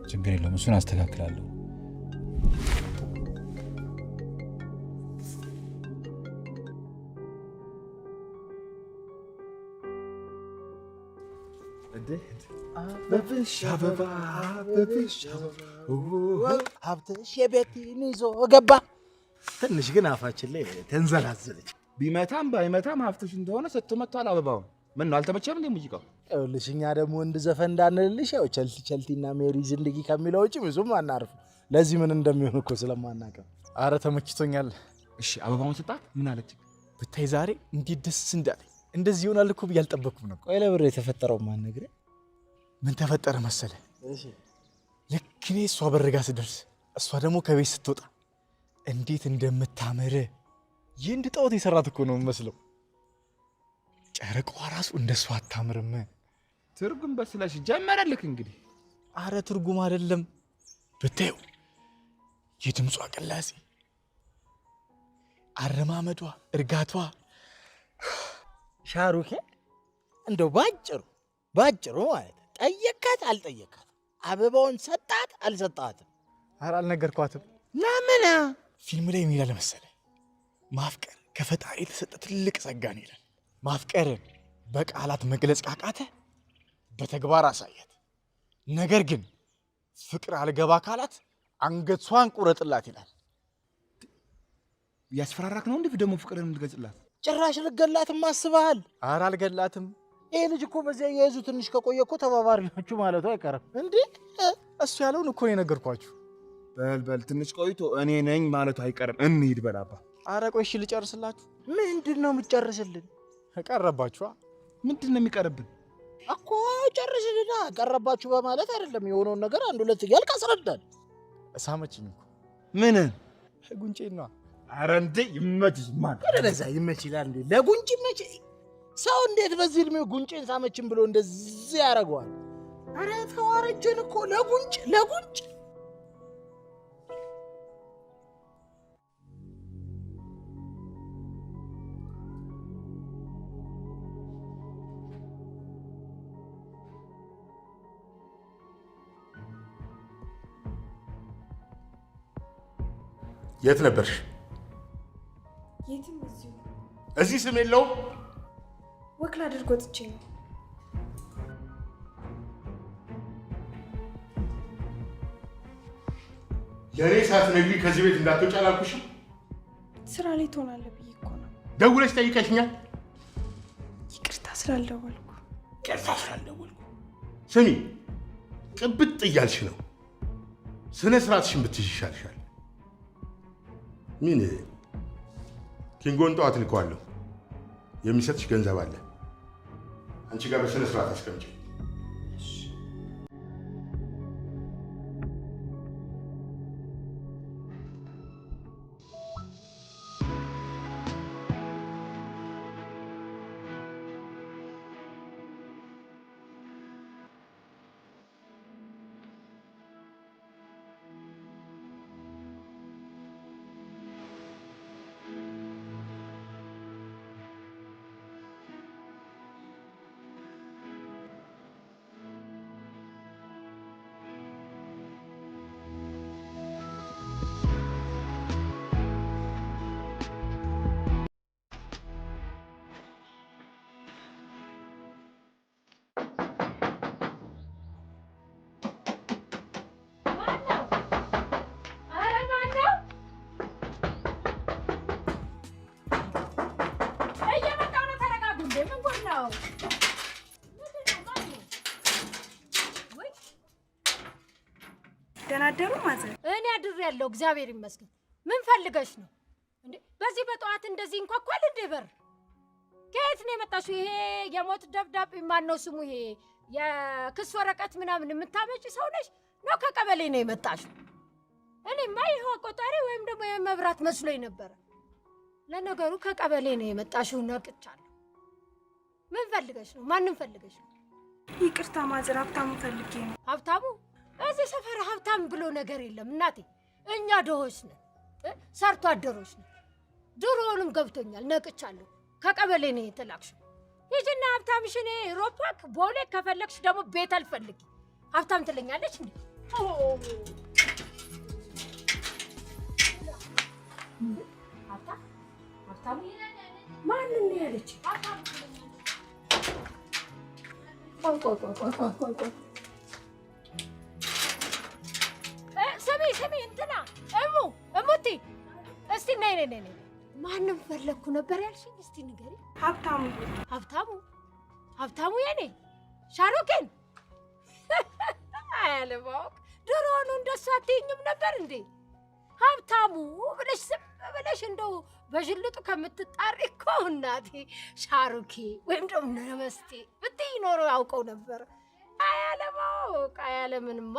ችግር የለውም፣ እሱን አስተካክላለሁ። ሀብትሽ የቤቴን ይዞ ገባ። ትንሽ ግን አፋችን ላይ ተንዘላዘለች። ቢመታም ባይመታም ሀብትሽ እንደሆነ ስትመቷል። አበባውን ምን ነው አልተመቸም እንዴ ሙዚቃው? ይኸውልሽ እኛ ደግሞ ወንድ ዘፈን እንዳንልልሽ ያው ቸልቲ ቸልቲና ሜሪ ዝንድጊ ከሚለው ውጭ ብዙም አናርፍ። ለዚህ ምን እንደሚሆን እኮ ስለማናውቀው። አረ ተመችቶኛል። እሺ አበባውን ስጣት። ምን አለች? ብታይ ዛሬ እንዴት ደስ እንዳለኝ። እንደዚህ ይሆናል እኮ ብዬ አልጠበቅኩም ነበር። ቆይ ለብር የተፈጠረው ማን ነግሬ? ምን ተፈጠረ መሰለ? ልክ እኔ እሷ በርጋ ስደርስ እሷ ደግሞ ከቤት ስትወጣ እንዴት እንደምታምር የእንድ ጣዖት የሰራት እኮ ነው የምመስለው። ጨረቃዋ ራሱ እንደሷ አታምርም። ትርጉም በስለሽ ጀመረልክ እንግዲህ። አረ ትርጉም አይደለም ብታዩ፣ የድምጿ ቅላጼ፣ አረማመዷ፣ እርጋቷ። ሻሩኬ እንደው ባጭሩ ማለት ጠየካት አልጠየካት፣ አበባውን ሰጣት አልሰጣትም? አረ አልነገርኳትም። ለምን? ፊልም ላይ ምን ይላል መሰለ? ማፍቀር ከፈጣሪ የተሰጠ ትልቅ ጸጋ ነው ይላል። ማፍቀርን በቃላት መግለጽ ካቃተ በተግባር አሳያት። ነገር ግን ፍቅር አልገባ ካላት አንገቷን ቁረጥላት ይላል። ያስፈራራክ ነው እንዴ ደግሞ ፍቅርን የምትገልጽላት? ጭራሽ ልገላትም አስበሃል? አረ አልገላትም። ይሄ ልጅ እኮ በዚያ የያዙ ትንሽ ከቆየ እኮ ተባባሪ ናችሁ ማለቱ አይቀርም እንዴ? እሱ ያለውን እኮ ነው የነገርኳችሁ። በል ትንሽ ቆይቶ እኔ ነኝ ማለቱ አይቀርም። እንሂድ በላባ። አረ ቆይ እሺ ልጨርስላችሁ። ምንድን ነው የምትጨርስልን? ቀረባችኋ። ምንድን ነው የሚቀርብን እኮ? ጨርስልና ቀረባችሁ በማለት አይደለም፣ የሆነውን ነገር አንድ ሁለት እያልክ አስረዳን። እሳመችኝ እኮ። ምን? ጉንጬን ነዋ። አረ እንዴ ይመችሽ። ማን ለዛ ይመች ይላል እንዴ? ለጉንጭ ይመች። ሰው እንዴት በዚህ እድሜው ጉንጬን ሳመችን ብሎ እንደዚህ ያደርገዋል? አረ ተዋረጀን እኮ። ለጉንጭ የት ነበርሽ? የትም እዚሁ። እዚህ ስም የለውም። ወክል አድርጎ ጥቼ ነው። ለእኔ ሳትነግሪኝ ከዚህ ቤት እንዳትወጪ አላልኩሽም? ስራ ላይ ትሆናለህ ብዬ እኮ ነው። ደውለሽ ጠይቀሽኛል? ይቅርታ ስላልደወልኩ። ስሚ፣ ቅብጥ እያልሽ ነው። ስነ ስርዓትሽን ብትይዥ ይሻልሻል። ምን ኪንጎን ጠዋት ልከዋለሁ። የሚሰጥሽ ገንዘብ አለ። አንቺ ጋር በስነ ስርዓት አስቀምጪ። ደናደሩ ማዘር። እኔ አድሬያለሁ እግዚአብሔር ይመስገን። ምን ፈልገሽ ነው እንዴ? በዚህ በጠዋት እንደዚህ እንኳኳል እንዴ በር? ከየት ነው የመጣሽው? ይሄ የሞት ደብዳቤ ማን ነው ስሙ? ይሄ የክስ ወረቀት ምናምን የምታመጪ ሰው ነሽ ነው? ከቀበሌ ነው የመጣሽው? እኔማ ይሄው ቆጣሪ ወይም ደግሞ የመብራት መስሎኝ ነበረ። ለነገሩ ከቀበሌ ነው የመጣሽው፣ ነቅቻለሁ። ምን ፈልገሽ ነው? ማንን ፈልገሽ ነው? ይቅርታ ማዘር፣ ሀብታሙ ፈልጌ ነው። ሀብታሙ? እዚህ ሰፈር ሀብታም ብሎ ነገር የለም እናቴ። እኛ ድሆች ነን፣ ሰርቶ አደሮች ነን። ድሮውንም ገብቶኛል፣ ነቅቻለሁ። ከቀበሌ ነው የተላክሽው። ሂጂና ሀብታምሽን ሮፓክ ቦሌ ከፈለግሽ ደግሞ ቤት አልፈልጊ ሀብታም ትለኛለች እንዴ? ሀብታም ማንን ነው ያለች? ስሚ እንትና እሙቲ እስቲ ነይ። ማንም ፈለግኩ ነበር ያልሽኝ? እስቲ ንገሪ። ሀብታሙ የኔ ሻሩኬን አያለማወቅ ድሮውኑ እንደሱ አትይኝም ነበር እንዴ? ሀብታሙ ብለሽ ዝም ብለሽ እንደው በዥልጡ ከምትጣሪ እኮ እናቴ ሻሩኬ ወይም ደግሞ ነመስቴ ብትይ ኖሮ ያውቀው ነበር። አያለማወቅ አያለምንማ።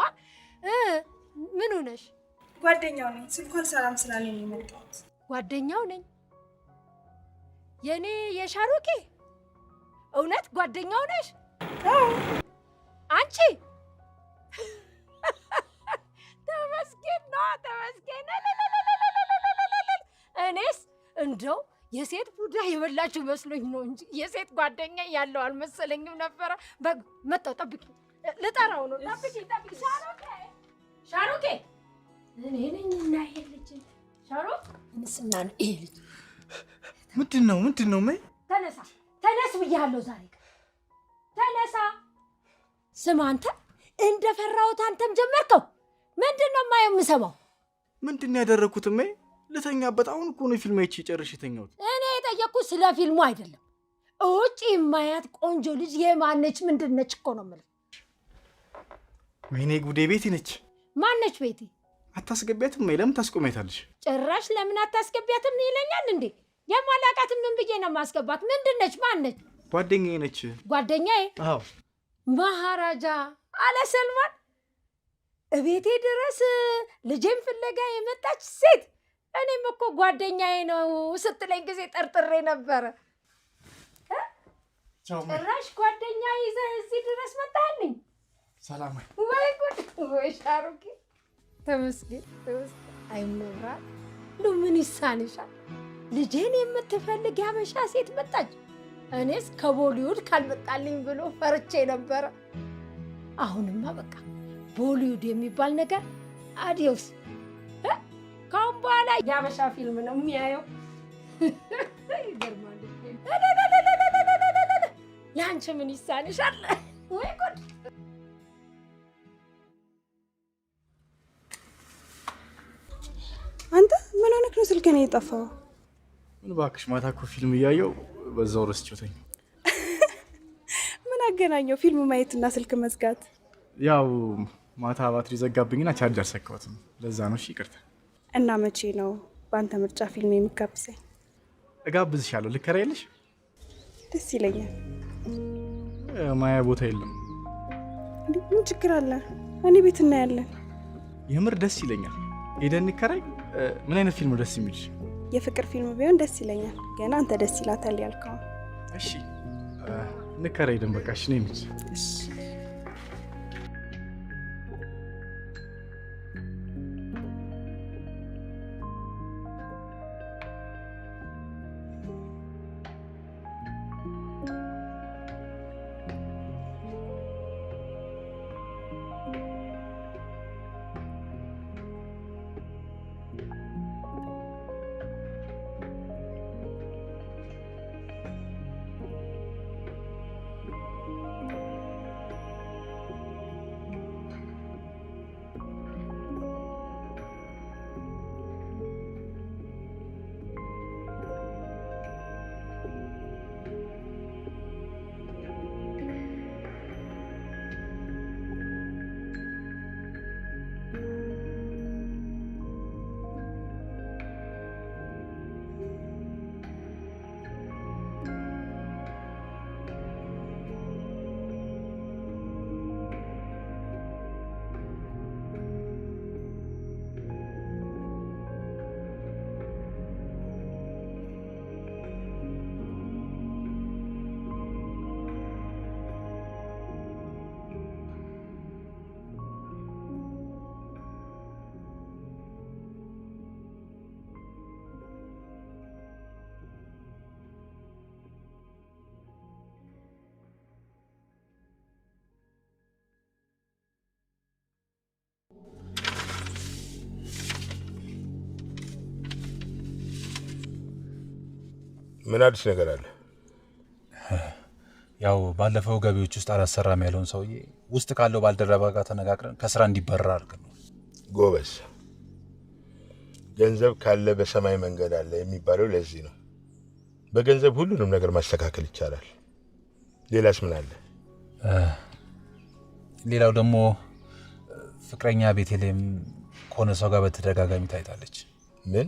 ምን ሆነሽ? ጓደኛው ነኝ። ስልኳን ሰላም ስላለኝ ነው የመጣሁት። ጓደኛው ነኝ የኔ የሻሩኬ? እውነት ጓደኛው ነሽ? አንቺ ተመስገን ነው ተመስገን። እኔስ እንደው የሴት ቡዳ የበላችሁ መስሎኝ ነው እንጂ የሴት ጓደኛ ያለው አልመሰለኝም ነበረ። መጣሁ፣ ጠብቂ፣ ልጠራው ነው። ጠብቂ። ሻሩኬ እኔ ነኝ እና ይሄ ልጅ ሻሩክ እንስና ነው ይሄ ልጅ። ምንድን ነው? ተነስ ብያለሁ ዛሬ። ተነሳ። ስማ አንተ እንደፈራሁት አንተም ጀመርከው። ምንድን ነው የማየው የምሰማው? ምንድን ነው ያደረኩት? ልተኛበት። አሁን እኮ ነው ፊልም አይቼ ጨርሼ የተኛሁት። እኔ የጠየቅኩት ስለ ፊልሙ አይደለም። ውጭ የማያት ቆንጆ ልጅ የማነች ምንድን ነች እኮ ነው የምልህ። ወይኔ ጉዴ! ቤቲ ነች። ማነች ቤቲ? አታስገቢያትም? ለምን ታስቆሚያታለሽ? ጭራሽ ለምን አታስገቢያትም ይለኛል እንዴ? የማላውቃትን ምን ብዬ ነው ማስገባት? ምንድን ነች? ማነች? ጓደኛዬ ነች። ጓደኛዬ? አዎ። መሃራጃ አለ ሰልማን እቤቴ ድረስ ልጄን ፍለጋ የመጣች ሴት። እኔም እኮ ጓደኛዬ ነው ስትለኝ ጊዜ ጠርጥሬ ነበረ። ጭራሽ ጓደኛ ይዘህ እዚህ ድረስ መጣልኝ። ሰላም። ወይ ጉድ! ወይ ሻሩኬ ተመስገን። አይሞራ ምን ይሳንሻል? ልጄን የምትፈልግ ያበሻ ሴት መጣች። እኔስ ከቦሊውድ ካልመጣልኝ ብሎ ፈርቼ ነበረ። አሁንማ በቃ ቦሊውድ የሚባል ነገር አዲዮስ። ካሁን በኋላ ያበሻ ፊልም ነው የሚያየው። ይገርማል። ለአንቺ ምን ይሳንሻል? ወይ ጉድ! አንተ ምን ሆነክ ነው ስልክህን የጠፋው? ምን እባክሽ፣ ማታ እኮ ፊልም እያየሁ በዛው ረስቼው ተኛሁ። ምን አገናኘው ፊልም ማየትና ስልክ መዝጋት? ያው ማታ ባትሪ ዘጋብኝና ቻርጅ አልሰካሁትም። ለዛ ነው። እሺ ይቅርታ። እና መቼ ነው በአንተ ምርጫ ፊልም የሚጋብዘኝ? እጋብዝሻለሁ። ልከራይልሽ? ደስ ይለኛል። ማያ ቦታ የለም። ምን ችግር አለ? እኔ ቤት እናያለን። የምር ደስ ይለኛል። ሄደን እንከራይ። ምን አይነት ፊልም ደስ የሚልሽ? የፍቅር ፊልም ቢሆን ደስ ይለኛል። ገና አንተ ደስ ይላታል ያልከው። እሺ እንከራይ። ደም በቃ እሺ። ነኝ። እሺ ምን አዲስ ነገር አለ? ያው ባለፈው ገቢዎች ውስጥ አላሰራም ያለውን ሰውዬ ውስጥ ካለው ባልደረባ ጋር ተነጋግረን ከስራ እንዲበረር አድርገን ነው። ጎበዝ። ገንዘብ ካለ በሰማይ መንገድ አለ የሚባለው ለዚህ ነው። በገንዘብ ሁሉንም ነገር ማስተካከል ይቻላል። ሌላስ ምን አለ? ሌላው ደግሞ ፍቅረኛ ቤተልሔም ከሆነ ሰው ጋር በተደጋጋሚ ታይታለች። ምን?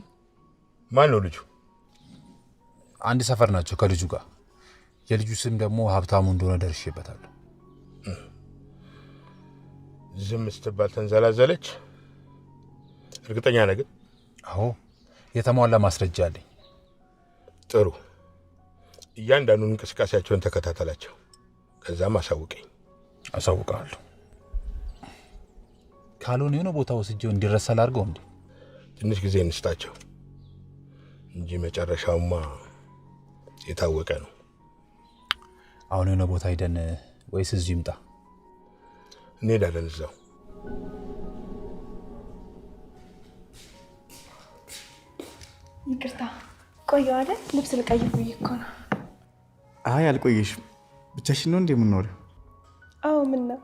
ማን ነው ልጁ? አንድ ሰፈር ናቸው ከልጁ ጋር። የልጁ ስም ደግሞ ሀብታሙ እንደሆነ ደርሼበታለሁ። ዝም ስትባል ተንዘላዘለች? እርግጠኛ ነህ ግን? አዎ፣ የተሟላ ማስረጃ አለኝ። ጥሩ። እያንዳንዱን እንቅስቃሴያቸውን ተከታተላቸው፣ ከዛም አሳውቀኝ። አሳውቃለሁ። ካልሆነ የሆነ ቦታ ወስጄው እንዲረሳ ላድርገው እንዴ? ትንሽ ጊዜ እንስጣቸው እንጂ መጨረሻውማ የታወቀ ነው። አሁን የሆነ ቦታ ሄደን ወይስ እዚሁ ይምጣ? እንሄዳለን እዛው። ይቅርታ ቆየሁ አይደል? ልብስ ልቀይር ብዬ እኮ ነው። አይ አልቆየሽም። ብቻሽን ነው እንዴ የምትኖሪው? አዎ ምን ነው?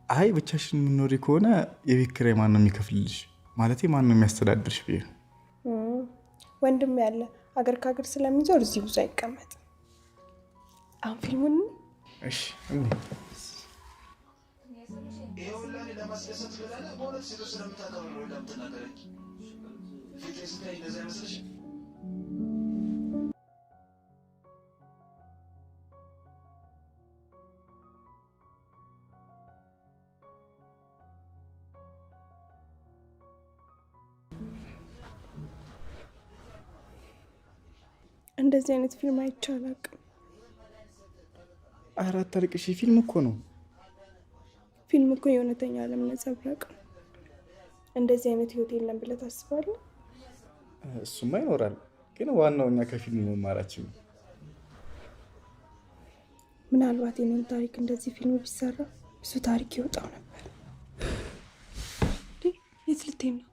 አይ ብቻሽን የምትኖሪ ከሆነ የቤት ኪራይ ማን ነው የሚከፍልልሽ? ማለቴ ማን ነው የሚያስተዳድርሽ ብዬ ነው። ወንድም ያለ አገር ከሀገር ስለሚዞር እዚህ ብዙ አይቀመጥም። አሁን ፊልሙን እሺ እንደዚህ አይነት ፊልም አይቼ አላውቅም። አራት አልቅሽ ፊልም እኮ ነው። ፊልም እኮ የእውነተኛ ዓለም ነጸብራቅ ነው። እንደዚህ አይነት ህይወት የለም ብለህ ታስባለህ? እሱማ ይኖራል፣ ግን ዋናው እኛ ከፊልም መማራችን ነው። ምናልባት የኔን ታሪክ እንደዚህ ፊልም ቢሰራ ብዙ ታሪክ ይወጣው ነበር። የት ልትሄድ ነው?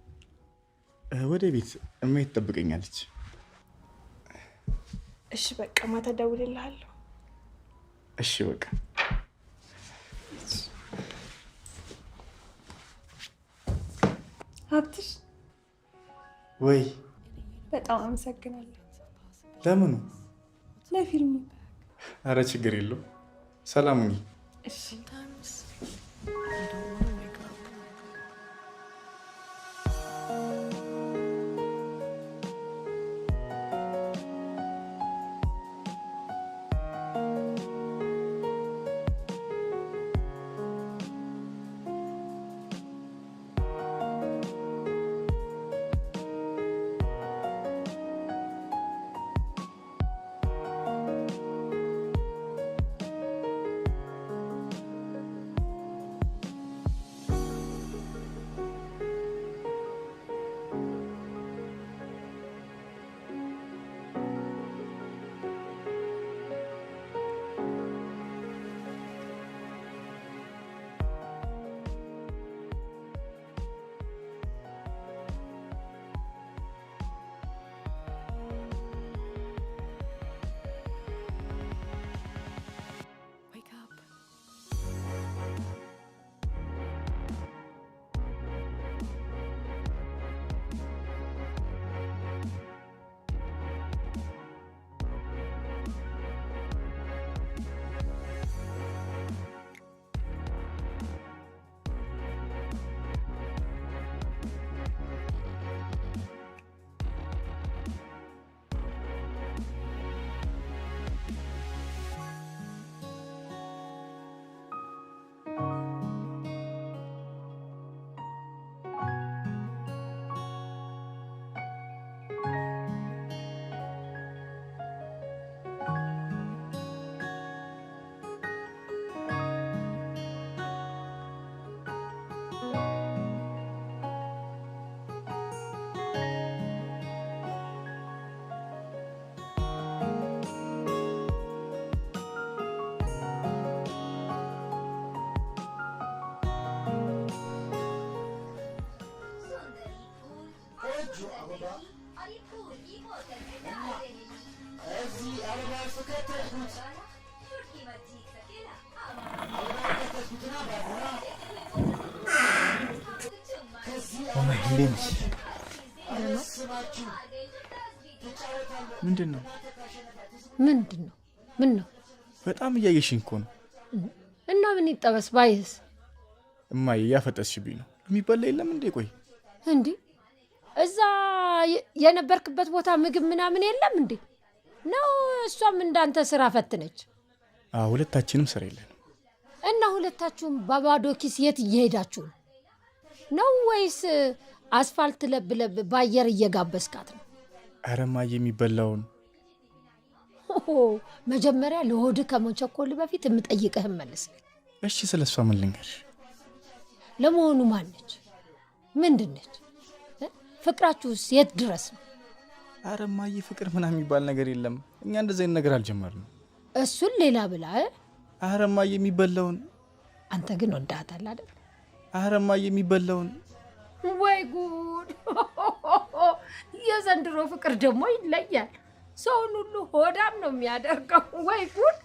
ወደ ቤት እማዬ ትጠብቀኛለች። እሺ በቃ ማታ እደውልልሃለሁ። እሺ በቃ ሀብትሽ። ወይ በጣም አመሰግናለሁ። ለምኑ? ለፊልሙ። አረ ችግር የለው። ሰላም ሁኚ። እሺ ምንድን ነው? ምን ነው? በጣም እያየሽኝ እኮ ነው። እና ምን ይጠበስ ባይስ? እማዬ እያፈጠስሽብኝ ነው። የሚበላ የለም እንዴ? ቆይ እንዴ እዛ የነበርክበት ቦታ ምግብ ምናምን የለም እንዴ? ነው እሷም እንዳንተ ስራ ፈትነች? ሁለታችንም ስራ የለንም። እና ሁለታችሁም በባዶ ኪስ የት እየሄዳችሁ ነው? ወይስ አስፋልት ለብለብ በአየር እየጋበስካት ነው? ኧረ እማዬ የሚበላውን መጀመሪያ ለሆድ ከመቸኮል በፊት የምጠይቅህን መልስ። እሺ ስለሷ ምን ልንገርሽ? ለመሆኑ ማነች? ምንድነች? ፍቅራችሁስ የት ድረስ ነው? ኧረ እማዬ ፍቅር ምናምን የሚባል ነገር የለም። እኛ እንደዚህ አይነት ነገር አልጀመርንም። እሱን ሌላ ብላ። ኧረ እማዬ የሚበላውን። አንተ ግን ወዳታል አይደል? ኧረ እማዬ የሚበላውን። ወይ ጉድ! የዘንድሮ ፍቅር ደግሞ ይለያል። ሰውን ሁሉ ሆዳም ነው የሚያደርገው። ወይ ጉድ!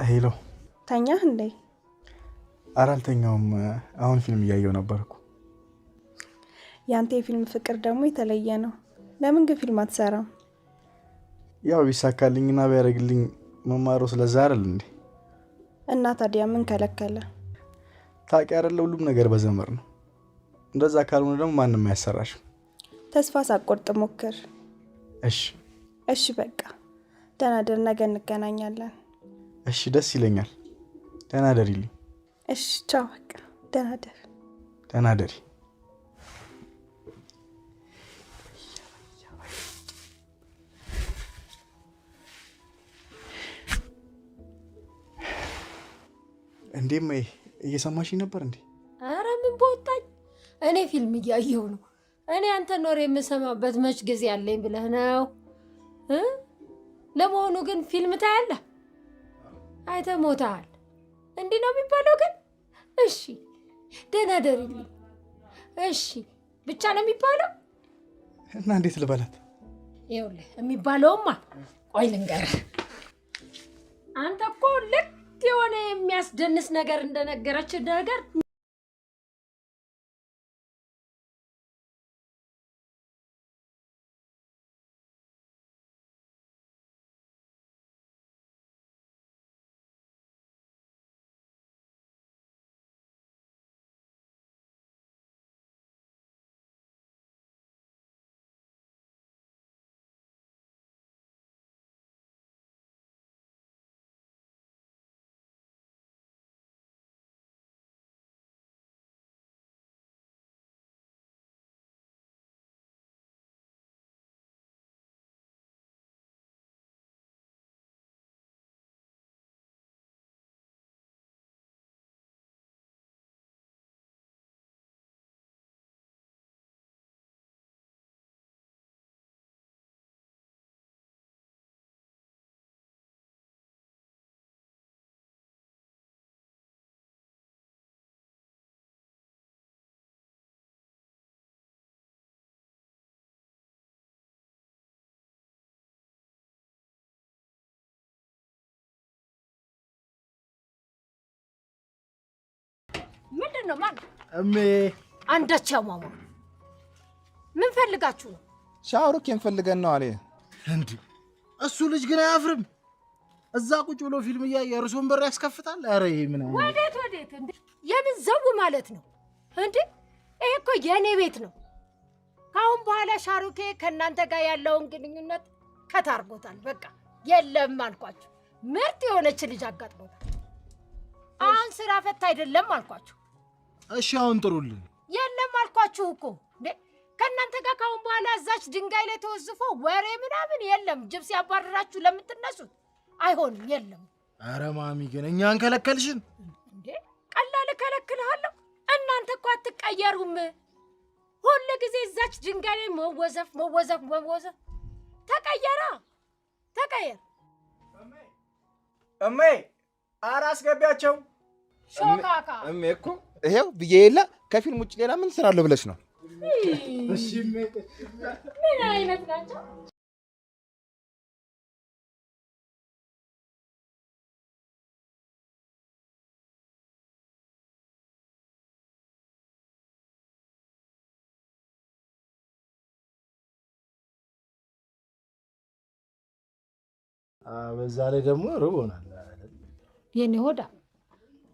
ሄሎ ተኛህ እንዴ? ኧረ አልተኛውም። አሁን ፊልም እያየሁ ነበርኩ። ያንተ የፊልም ፍቅር ደግሞ የተለየ ነው። ለምን ግን ፊልም አትሰራም? ያው ቢሳካልኝና ቢያደርግልኝ መማሩ ስለዛ አይደል እንዴ? እና ታዲያ ምን ከለከለ? ታውቂ አይደለ ሁሉም ነገር በዘመር ነው። እንደዛ ካልሆነ ደግሞ ማንም አያሰራሽም። ተስፋ ሳትቆርጥ ሞክር። እሺ በቃ ደህና ደር። ነገ እንገናኛለን። እሺ ደስ ይለኛል። ደህና ደሪልኝ። እሺ ቻው። በቃ ደህና ደር። ደህና ደሪ። እንዴ ማይ እየሰማሽኝ ነበር እንዴ? ኧረ ምን በወጣኝ። እኔ ፊልም እያየሁ ነው። እኔ አንተ ኖር የምሰማበት መች ጊዜ አለኝ ብለህ ነው? ለመሆኑ ግን ፊልም ታያለህ? አይተህ ሞተሃል። እንዲህ ነው የሚባለው ግን? እሺ ደህና ደሪልኝ። እሺ ብቻ ነው የሚባለው? እና እንዴት ልበላት? ይኸውልህ የሚባለውማ ቆይ ልንገርህ። አንተ እኮ ልክ የሆነ የሚያስደንስ ነገር እንደነገረች ነገር ምንድን ነው? ማን እሜ አንዳች ያሟሟ ምን ፈልጋችሁ ነው? ሻሩኬን ፈልገን ነው አለ። እንዴ እሱ ልጅ ግን አያፍርም? እዛ ቁጭ ብሎ ፊልም እያየ እርሶን በር ያስከፍታል። ኧረ ይሄ ምን ነው? ወዴት እንዴ? የምን ዘው ማለት ነው እንዴ? ይሄ እኮ የኔ ቤት ነው። ካሁን በኋላ ሻሩኬ ከእናንተ ጋር ያለውን ግንኙነት ከታርጎታል። በቃ የለም አልኳችሁ። ምርጥ የሆነች ልጅ አጋጥሞታል። አሁን ስራ ፈታ አይደለም አልኳችሁ። እሺ አሁን ጥሩልን። የለም አልኳችሁ እኮ እንዴ። ከእናንተ ጋር ካሁን በኋላ እዛች ድንጋይ ላይ ተወዝፎ ወሬ ምናምን የለም። ጅብ ሲያባርራችሁ ለምትነሱት አይሆንም፣ የለም። ኧረ ማሚ ግን እኛን ከለከልሽን እንዴ? ቀላል እከለክልሃለሁ? እናንተ እኮ አትቀየሩም። ሁሉ ጊዜ እዛች ድንጋይ ላይ መወዘፍ መወዘፍ መወዘፍ። ተቀየራ፣ ተቀየር። እሜ ኧረ አስገቢያቸው። ሾካካ እሜ እኮ ይሄው ብዬ የለ ከፊልም ውጭ ሌላ ምን ስራ አለው ብለሽ ነው? ምን አይነት ናቸው? በዛ ላይ ደግሞ ርቦናል። የኔ ሆዳ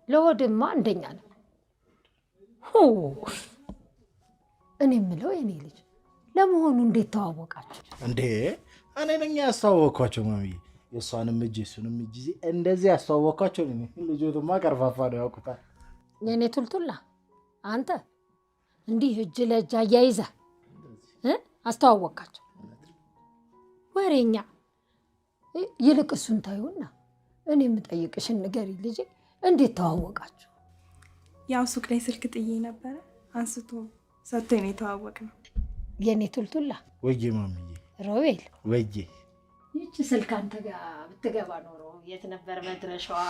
ለሆድማ አንደኛ ነው። እኔ የምለው የኔ ልጅ ለመሆኑ እንዴት ተዋወቃችሁ እንዴ? እኔ ነኝ ያስተዋወቅኳቸው ማሚዬ። የእሷንም እጅ የእሱንም እጅ እንደዚህ ያስተዋወቅኳቸው እኔ። ልጆትማ ቀርፋፋ ነው ያውቁታል። የኔ ቱልቱላ አንተ እንዲህ እጅ ለእጅ አያይዘህ አስተዋወቃቸው። ወሬኛ። ይልቅ እሱን ታዩና እኔ የምጠይቅሽን ንገሪ ልጄ፣ እንዴት ተዋወቃችሁ? ያው ሱቅ ላይ ስልክ ጥዬ ነበረ፣ አንስቶ ሰጥቶኝ ነው የተዋወቅነው። የኔ ቱልቱላ ወዬ ማሚዬ። ሮቤል ወዬ። ይቺ ስልክ አንተ ጋር ብትገባ ኖሮ የት ነበር መድረሻዋ?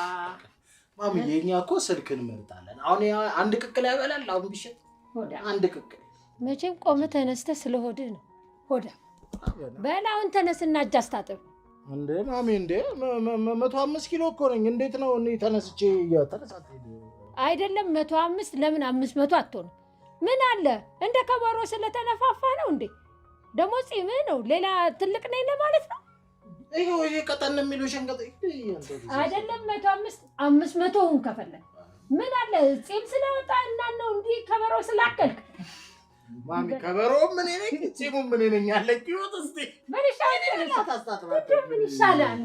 ማሚዬ እኛ እኮ ስልክ እንመርጣለን። አሁን አንድ ቅቅል ያበላል። አሁን ቢሸጥ አንድ ቅቅል። መቼም ቆመ ተነስተ ስለ ሆድህ ነው ሆዳ። በል አሁን ተነስና እጅ አስታጥብ። እንዴ ማሚ እንዴ 105 ኪሎ እኮ ነኝ። እንዴት ነው እኔ ተነስቼ ተነሳት? አይደለም 105 ለምን 500 አትሆንም? ምን አለ እንደ ከበሮ ስለተነፋፋ ነው እንዴ? ደግሞ ጺምህ ነው ሌላ ትልቅ ነኝ ለማለት ነው? ይሄ ቀጠን የሚለው ሸንቀጥ አይደለም 105 500ውን ከፈለግ ምን አለ ጺም ስለወጣ እና ነው እንዲህ ከበሮ ስላከልክ ማሚ ከበሮ ምን ነኝ ጺሙ ምን ነኝ ያለኝ ይወጥ እስቲ ምን ይሻላል?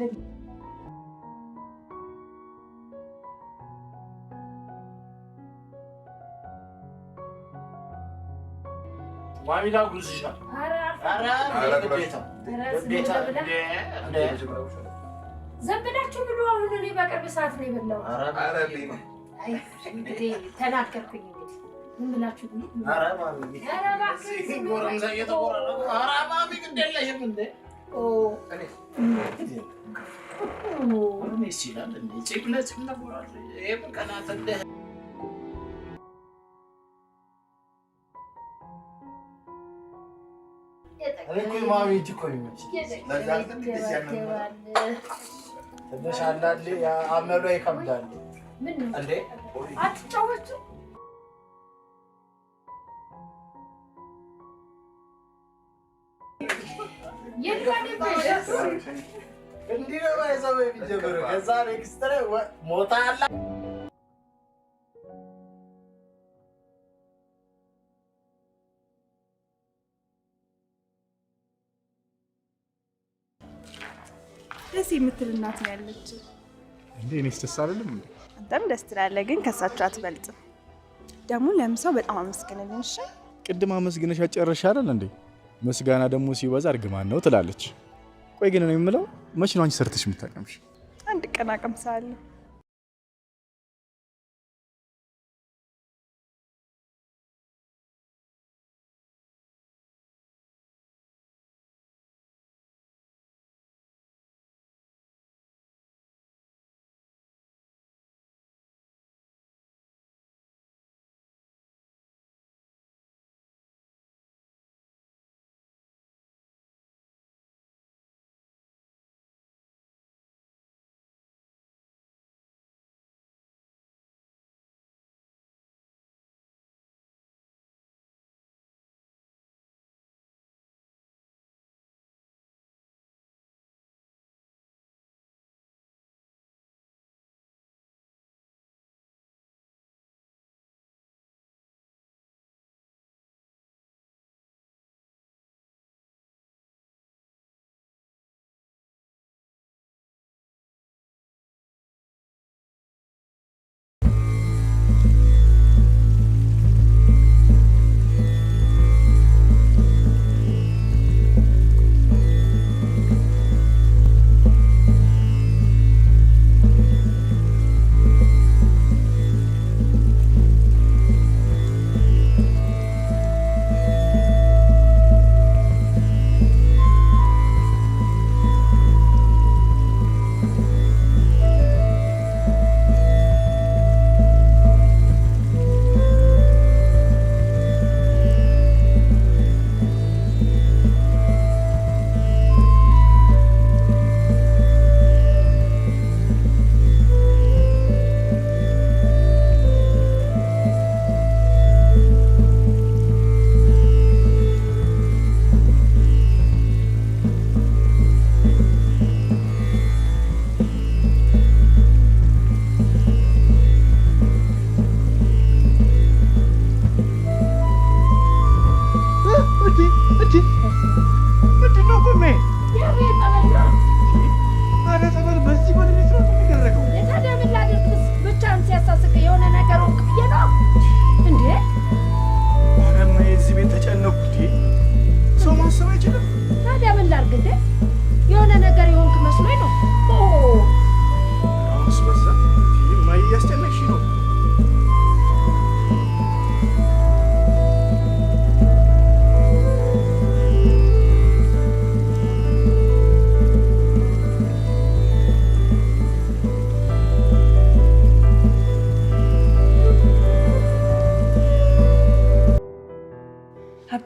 ማሚ ላጉዝሻል። ዝም ብላችሁ ብሎ አሁን እኔ በቅርብ ሰዓት ነው የበላሁት። እንግዲህ ተናገርኩኝ። እንግዲህ ዝም ብላችሁ ብሎ ማሚ እጅ እኮ ይመች ትንሽ አንዳንዴ አመሏ ይከብዳል። እንዴ አትጫወቱ። እንዲህ ነው ባይዘው የሚጀምረው። ከዛ ኔክስት ላይ ሞታ አላ ደስ የምትል እናት ነው ያለች። እንዴ እኔስ ደስ አይደለም እንዴ? አንተም ደስ ትላለህ፣ ግን ከሳቸው አትበልጥም። ደግሞ ለምሳው በጣም አመስግነልኝ። እሺ ቅድም አመስግነሽ ጨርሻ አይደል እንዴ? ምስጋና ደግሞ ሲበዛ እርግማን ነው ትላለች። ቆይ ግን እኔ የምለው መቼ ነው አንቺ ሰርተሽ የምታቀምሽ? አንድ ቀን አቀምሳለሁ።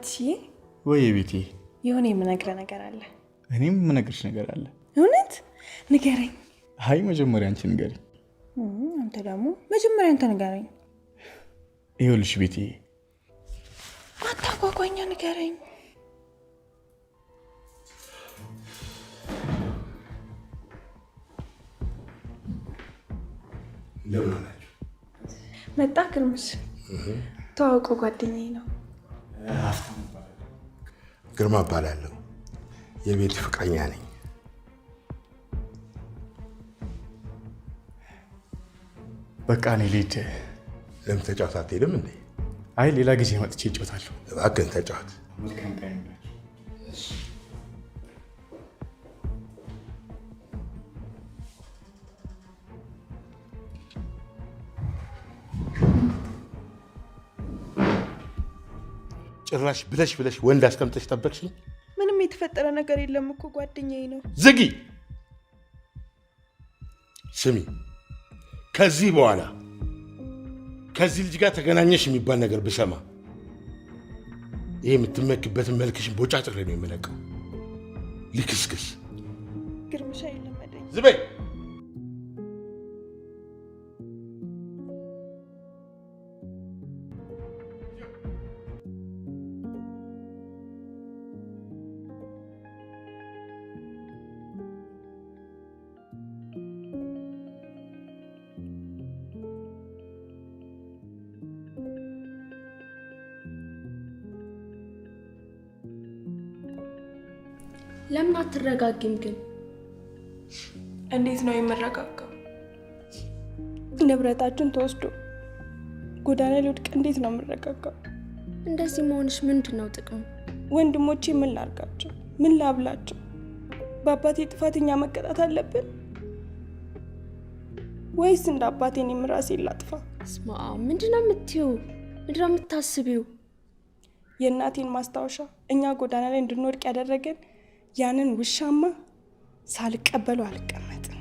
አትሽዬ ወይ ቤቴ፣ የሆነ የምነግርህ ነገር አለ። እኔም የምነግርሽ ነገር አለ። እውነት? ንገረኝ። አይ መጀመሪያ አንቺ ንገሪኝ። አንተ ደግሞ መጀመሪያ አንተ ንገረኝ። ይኸውልሽ ቤቴ፣ አታጓጓኛ፣ ንገረኝ። እንደምን አላችሁ? መጣ ግርምሽ። ተዋውቆ ጓደኛዬ ነው። ግርማ እባላለሁ። የቤት ፍቅረኛ ነኝ። በቃ እኔ ልሂድ። ለምን ተጫወት አትሄድም እንዴ? አይ ሌላ ጊዜ መጥቼ እጫወታለሁ። እባክህን ተጫወት። መልካም ቀን። ጭራሽ ብለሽ ብለሽ ወንድ አስቀምጠሽ ጠበቅሽኝ። ምንም የተፈጠረ ነገር የለም እኮ ጓደኛዬ ነው። ዝጊ። ስሚ፣ ከዚህ በኋላ ከዚህ ልጅ ጋር ተገናኘሽ የሚባል ነገር ብሰማ ይሄ የምትመክበትን መልክሽን ቦጫጭሬ ነው የምለቀው። ልክስክስ ግርምሻ የለመደኝ። ዝም በይ። ለምን አትረጋጊም ግን? እንዴት ነው የምረጋጋው? ንብረታችን ተወስዶ ጎዳና ሊወድቅ እንዴት ነው የምረጋጋው? እንደዚህ መሆንሽ ምንድን ነው ጥቅሙ? ወንድሞቼ ምን ላርጋቸው? ምን ላብላቸው? በአባቴ ጥፋተኛ መቀጣት አለብን ወይስ እንደ አባቴ እኔም ራሴን ላጥፋ? ስማ፣ ምንድን ነው የምትይው? ምንድን ነው የምታስቢው? የእናቴን ማስታወሻ እኛ ጎዳና ላይ እንድንወድቅ ያደረገን ያንን ውሻማ ሳልቀበለው አልቀመጥም።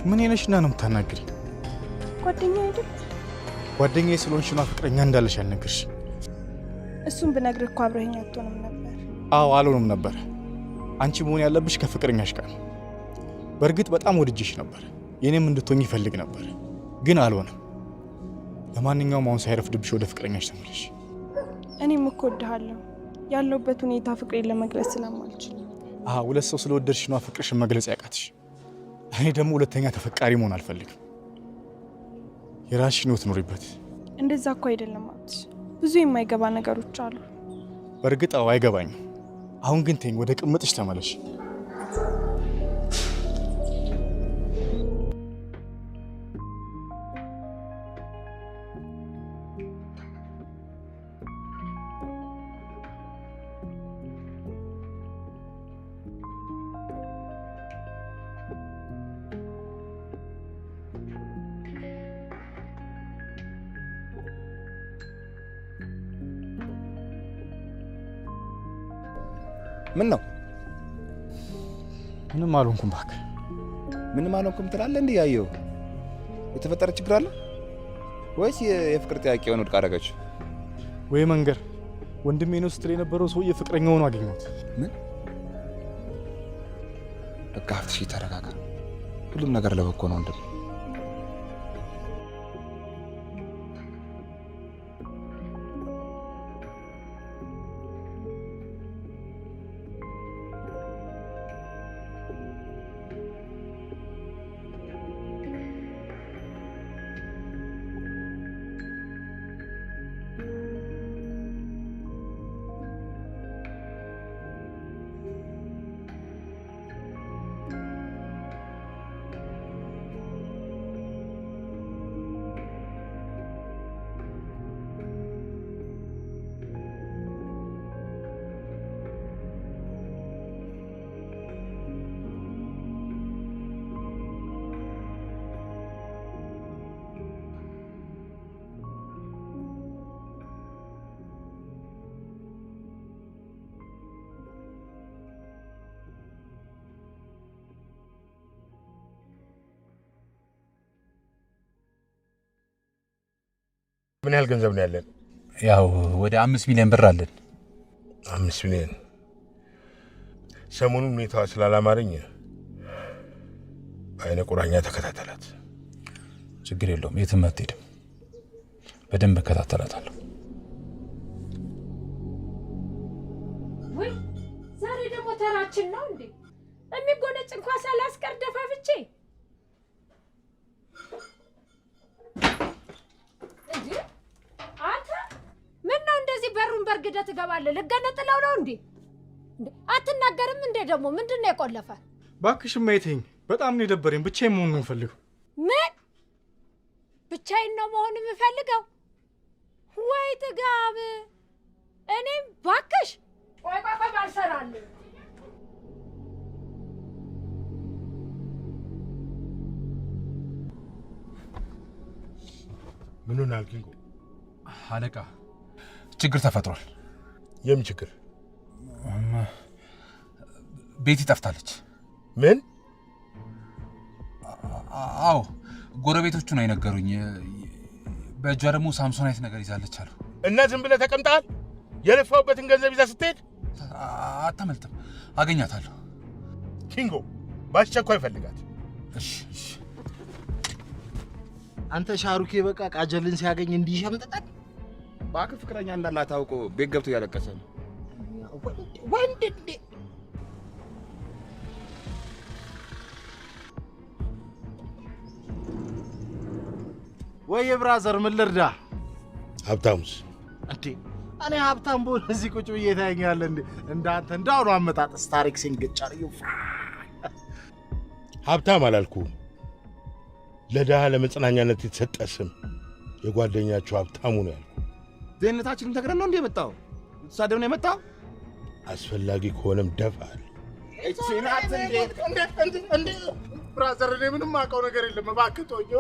ምን ሆነሽና ነው የምታናግሪ? ጓደኛ አይደል? ጓደኛዬ ስለሆንሽ ነው ፍቅረኛ እንዳለሽ ያልነገርሽ? እሱን ብነግርህ እኮ አብረኸኝ አትሆንም ነበር። አዎ አልሆንም ነበር። አንቺ መሆን ያለብሽ ከፍቅረኛሽ ጋር ነው። በእርግጥ በጣም ወድጄሽ ነበር፣ የኔም እንድትሆኝ ይፈልግ ነበር፣ ግን አልሆነም። ለማንኛውም አሁን ሳይረፍድብሽ ወደ ፍቅረኛሽ ተመለሽ። እኔም እኮ እወድሃለሁ። ያለሁበት ሁኔታ ፍቅሬን ለመግለጽ ስለማልችል። ሁለት ሰው ስለወደድሽ ነው ፍቅርሽን መግለጽ ያቃትሽ። እኔ ደግሞ ሁለተኛ ተፈቃሪ መሆን አልፈልግም። የራስሽን ህይወት ኑሪበት። እንደዛ እኮ አይደለም አትሽ፣ ብዙ የማይገባ ነገሮች አሉ። በእርግጥ አይገባኝም። አሁን ግን ተይኝ፣ ወደ ቅምጥሽ ተመለሽ። ምን ነው? ምንም አልሆንኩም እባክህ። ምንም አልሆንኩም ትላለህ እንዴ? ያየው የተፈጠረ ችግር አለ? ወይስ የፍቅር ጥያቄውን ውድቅ አደረገችው? ወይ መንገር ወንድሜ ነው ስትል የነበረው ሰውዬ ፍቅረኛው ነው አገኘሁት። ምን? በቃ ሀብትሽ ተረጋጋ። ሁሉም ነገር ለበጎ ነው ወንድም። ምን ያህል ገንዘብ ነው ያለን? ያው ወደ 5 ሚሊዮን ብር አለን። 5 ሚሊዮን። ሰሞኑን ሁኔታዋ ስላላማረኝ በአይነ ቁራኛ ተከታተላት። ችግር የለውም፣ የትም አትሄድም። በደንብ እከታተላታለሁ። ወይ ዛሬ ደግሞ ተራችን ነው እንዴ? የሚጎነጭ እንኳን ሳላስቀር ደፋፍቼ በሩን በርግደ ትገባለህ። ልገነጥለው ነው እንዴ? አትናገርም እንዴ? ደግሞ ምንድነው የቆለፈ? ባክሽ ማይተኝ በጣም ነው የደበረኝ። ብቻዬን መሆን ነው የምፈልገው። ምን? ብቻዬን ነው መሆን የምፈልገው? ወይ ጥጋብ! እኔም ባክሽ ቆይ ባልሰራልህ። ምን ሆናል ኪንጎ? አለቃ ችግር ተፈጥሯል። የምን ችግር? ቤቲ ጠፍታለች። ምን? አዎ ጎረቤቶቹ ነው የነገሩኝ። በእጇ ደግሞ ሳምሶናይት ነገር ይዛለች አሉ። እና ዝም ብለህ ተቀምጠሃል? የለፋውበትን ገንዘብ ይዛ ስትሄድ አታመልጥም፣ አገኛታለሁ። ኪንጎ በአስቸኳይ ፈልጋት። እሺ። አንተ ሻሩኬ በቃ ቃጀልን ሲያገኝ እንዲህ ሸምጥጣል። እባክህ ፍቅረኛ እንዳላት አውቆ ቤት ገብቶ እያለቀሰ ነው። ወንድ እንዴ! ወይ ብራዘር ምን ልርዳ? ሀብታሙስ? እንዴ እኔ ሀብታም ብሆን እዚህ ቁጭ ብዬ ታየኛለህ እንዴ? እንዳንተ እንዳውኑ አመጣጥስ ታሪክ ሲንገጫር ሀብታም አላልኩም። ለድሃ ለመጽናኛነት የተሰጠ ስም የጓደኛቸው ሀብታሙ ነው ያልኩ። ደህንነታችንን ተግረን ነው እንዴ የመጣው? ተሳደብ ነው የመጣው? አስፈላጊ ከሆነም ደፋል። እቺናት እንዴ ብራዘር እኔ ምንም አውቀው ነገር የለም። እባክህ ተወኝ።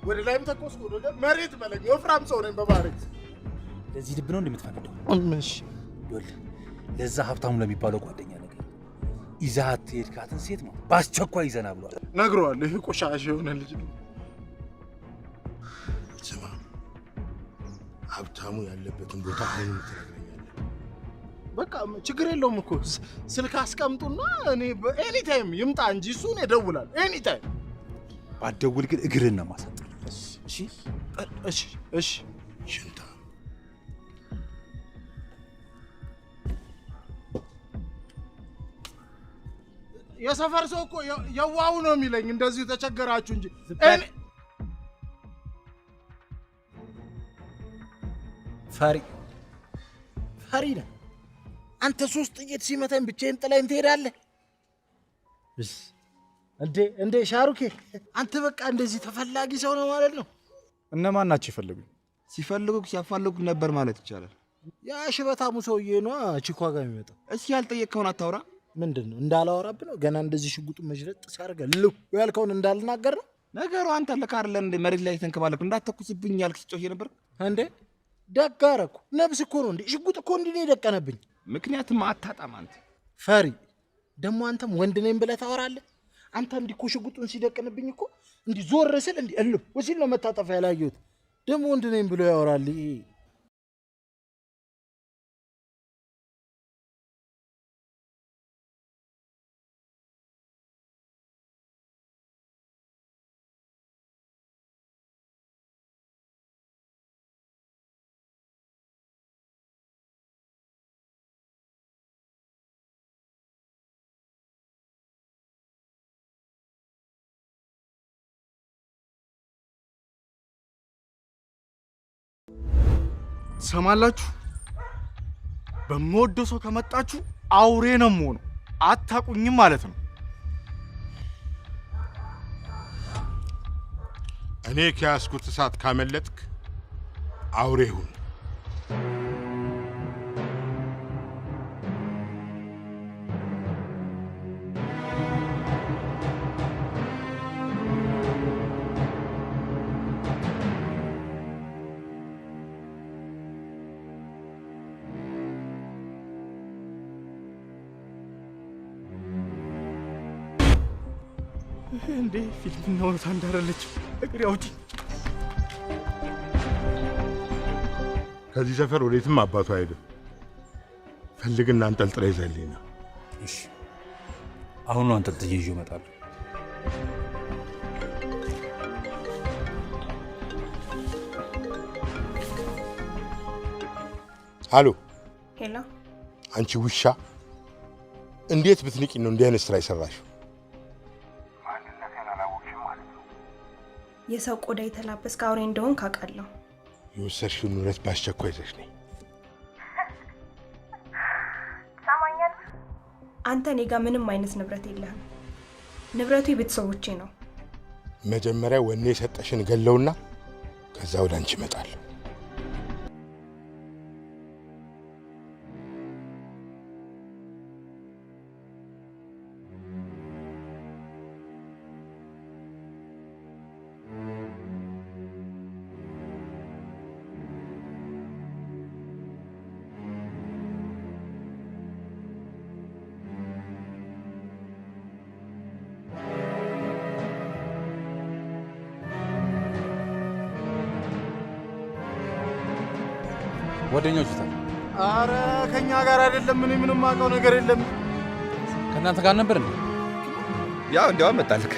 ወደ ላይም ተኮስኩ ወደ መሬት በለኝ። ወፍራም ሰው ነኝ በባህሪዬ። ለዚህ ልብ ነው እንደምትፈልገው? እሺ ይኸውልህ ለዛ ሀብታሙ ለሚባለው ጓደኛ ነገር ይዛት ትሄድካትን ሴት ነው በአስቸኳይ ይዘና ብሏል። ነግረዋለሁ። ይሄ ቆሻሻ የሆነ ልጅ ነው። ስማ ሀብታሙ ያለበትን ቦታ አሁን ትነግረኛለህ። በቃ ችግር የለውም እኮ ስልክ አስቀምጡና እኔ ኤኒ ታይም ይምጣ እንጂ እሱን ይደውላል። ኤኒ ታይም ባትደውል ግን እግርህን ነው የማሳጥር። እሺ እሺ እሺ። ሽንታ የሰፈር ሰው እኮ የዋው ነው የሚለኝ እንደዚሁ ተቸገራችሁ እንጂ ፈሪ ነህ አንተ። 3 ጥይት ሲመታኝ ብቻዬን ጥላኝ ትሄዳለህ እንዴ? ሻሩኬ አንተ በቃ እንደዚህ ተፈላጊ ሰው ነው ማለት ነው። እነማን ናቸው ይፈልጉኝ? ሲፈልጉ ሲያፋልጉ ነበር ማለት ይቻላል። ያ ሽበታሙ ሰውዬ ነው ቺኳ ጋር የሚመጣው። እስኪ ያልጠየቅከውን አታውራ። ምንድን ነው እንዳላወራብህ ነው? ገና እንደዚህ ሽጉጡን መሽረጥ ሲያደርገ ያልከውን እንዳልናገር ነው ነገሩ። አንተ ለካርለ እንደ መሬት ላይ ተንከባለኩ እንዳትተኩስብኝ ያልክ ጮህ ነበር እንዴ? ደግ አደረኩ። ነብስ እኮ ነው እንዴ? ሽጉጥ እኮ እንዲህ ነው የደቀነብኝ። ምክንያቱም አታጣም አንተ ፈሪ። ደግሞ አንተም ወንድ ነኝ ብለህ ታወራለህ። አንተ እንዲህ እኮ ሽጉጡን ሲደቅንብኝ እኮ እንዲህ ዞር ስል እንዲህ እልህ ወሲል ነው መታጠፊያ ያላየሁት። ደግሞ ወንድ ነኝ ብሎ ያወራል። ሰማላችሁ? በምወደው ሰው ከመጣችሁ አውሬ ነው የምሆነው። አታቁኝም ማለት ነው። እኔ ከያዝኩት እሳት ካመለጥክ አውሬ ሁን። እንዴ ፊልምና እውነታ እንዳረለች እግሬ አውጪ። ከዚህ ሰፈር ወዴትም አባቱ አይሄድም። ፈልግና አንጠልጥላ ይዘህልኝ ነው። እሺ አሁን ነው አንጠልጥዬ ይዤው እመጣለሁ። አሎ ሄሎ፣ አንቺ ውሻ፣ እንዴት ብትንቂ ነው እንዲህ አይነት ስራ የሰራሽው? የሰው ቆዳ የተላበስክ አውሬ እንደሆን ካውቃለሁ። የወሰድሽውን ንብረት በአስቸኳይ ይዘሽ ነይ። ትሰማኛለህ? አንተ እኔ ጋር ምንም አይነት ንብረት የለህም። ንብረቱ የቤተሰቦቼ ነው። መጀመሪያ ወኔ የሰጠሽን ገለውና ከዛ ወደ አንቺ እመጣለሁ። ጓደኞቹ ታዲያ? አረ ከኛ ጋር አይደለም። ምን ምንም አውቀው ነገር የለም። ከእናንተ ጋር ነበር እንዴ? ያው እንዲያውም መጣልክ።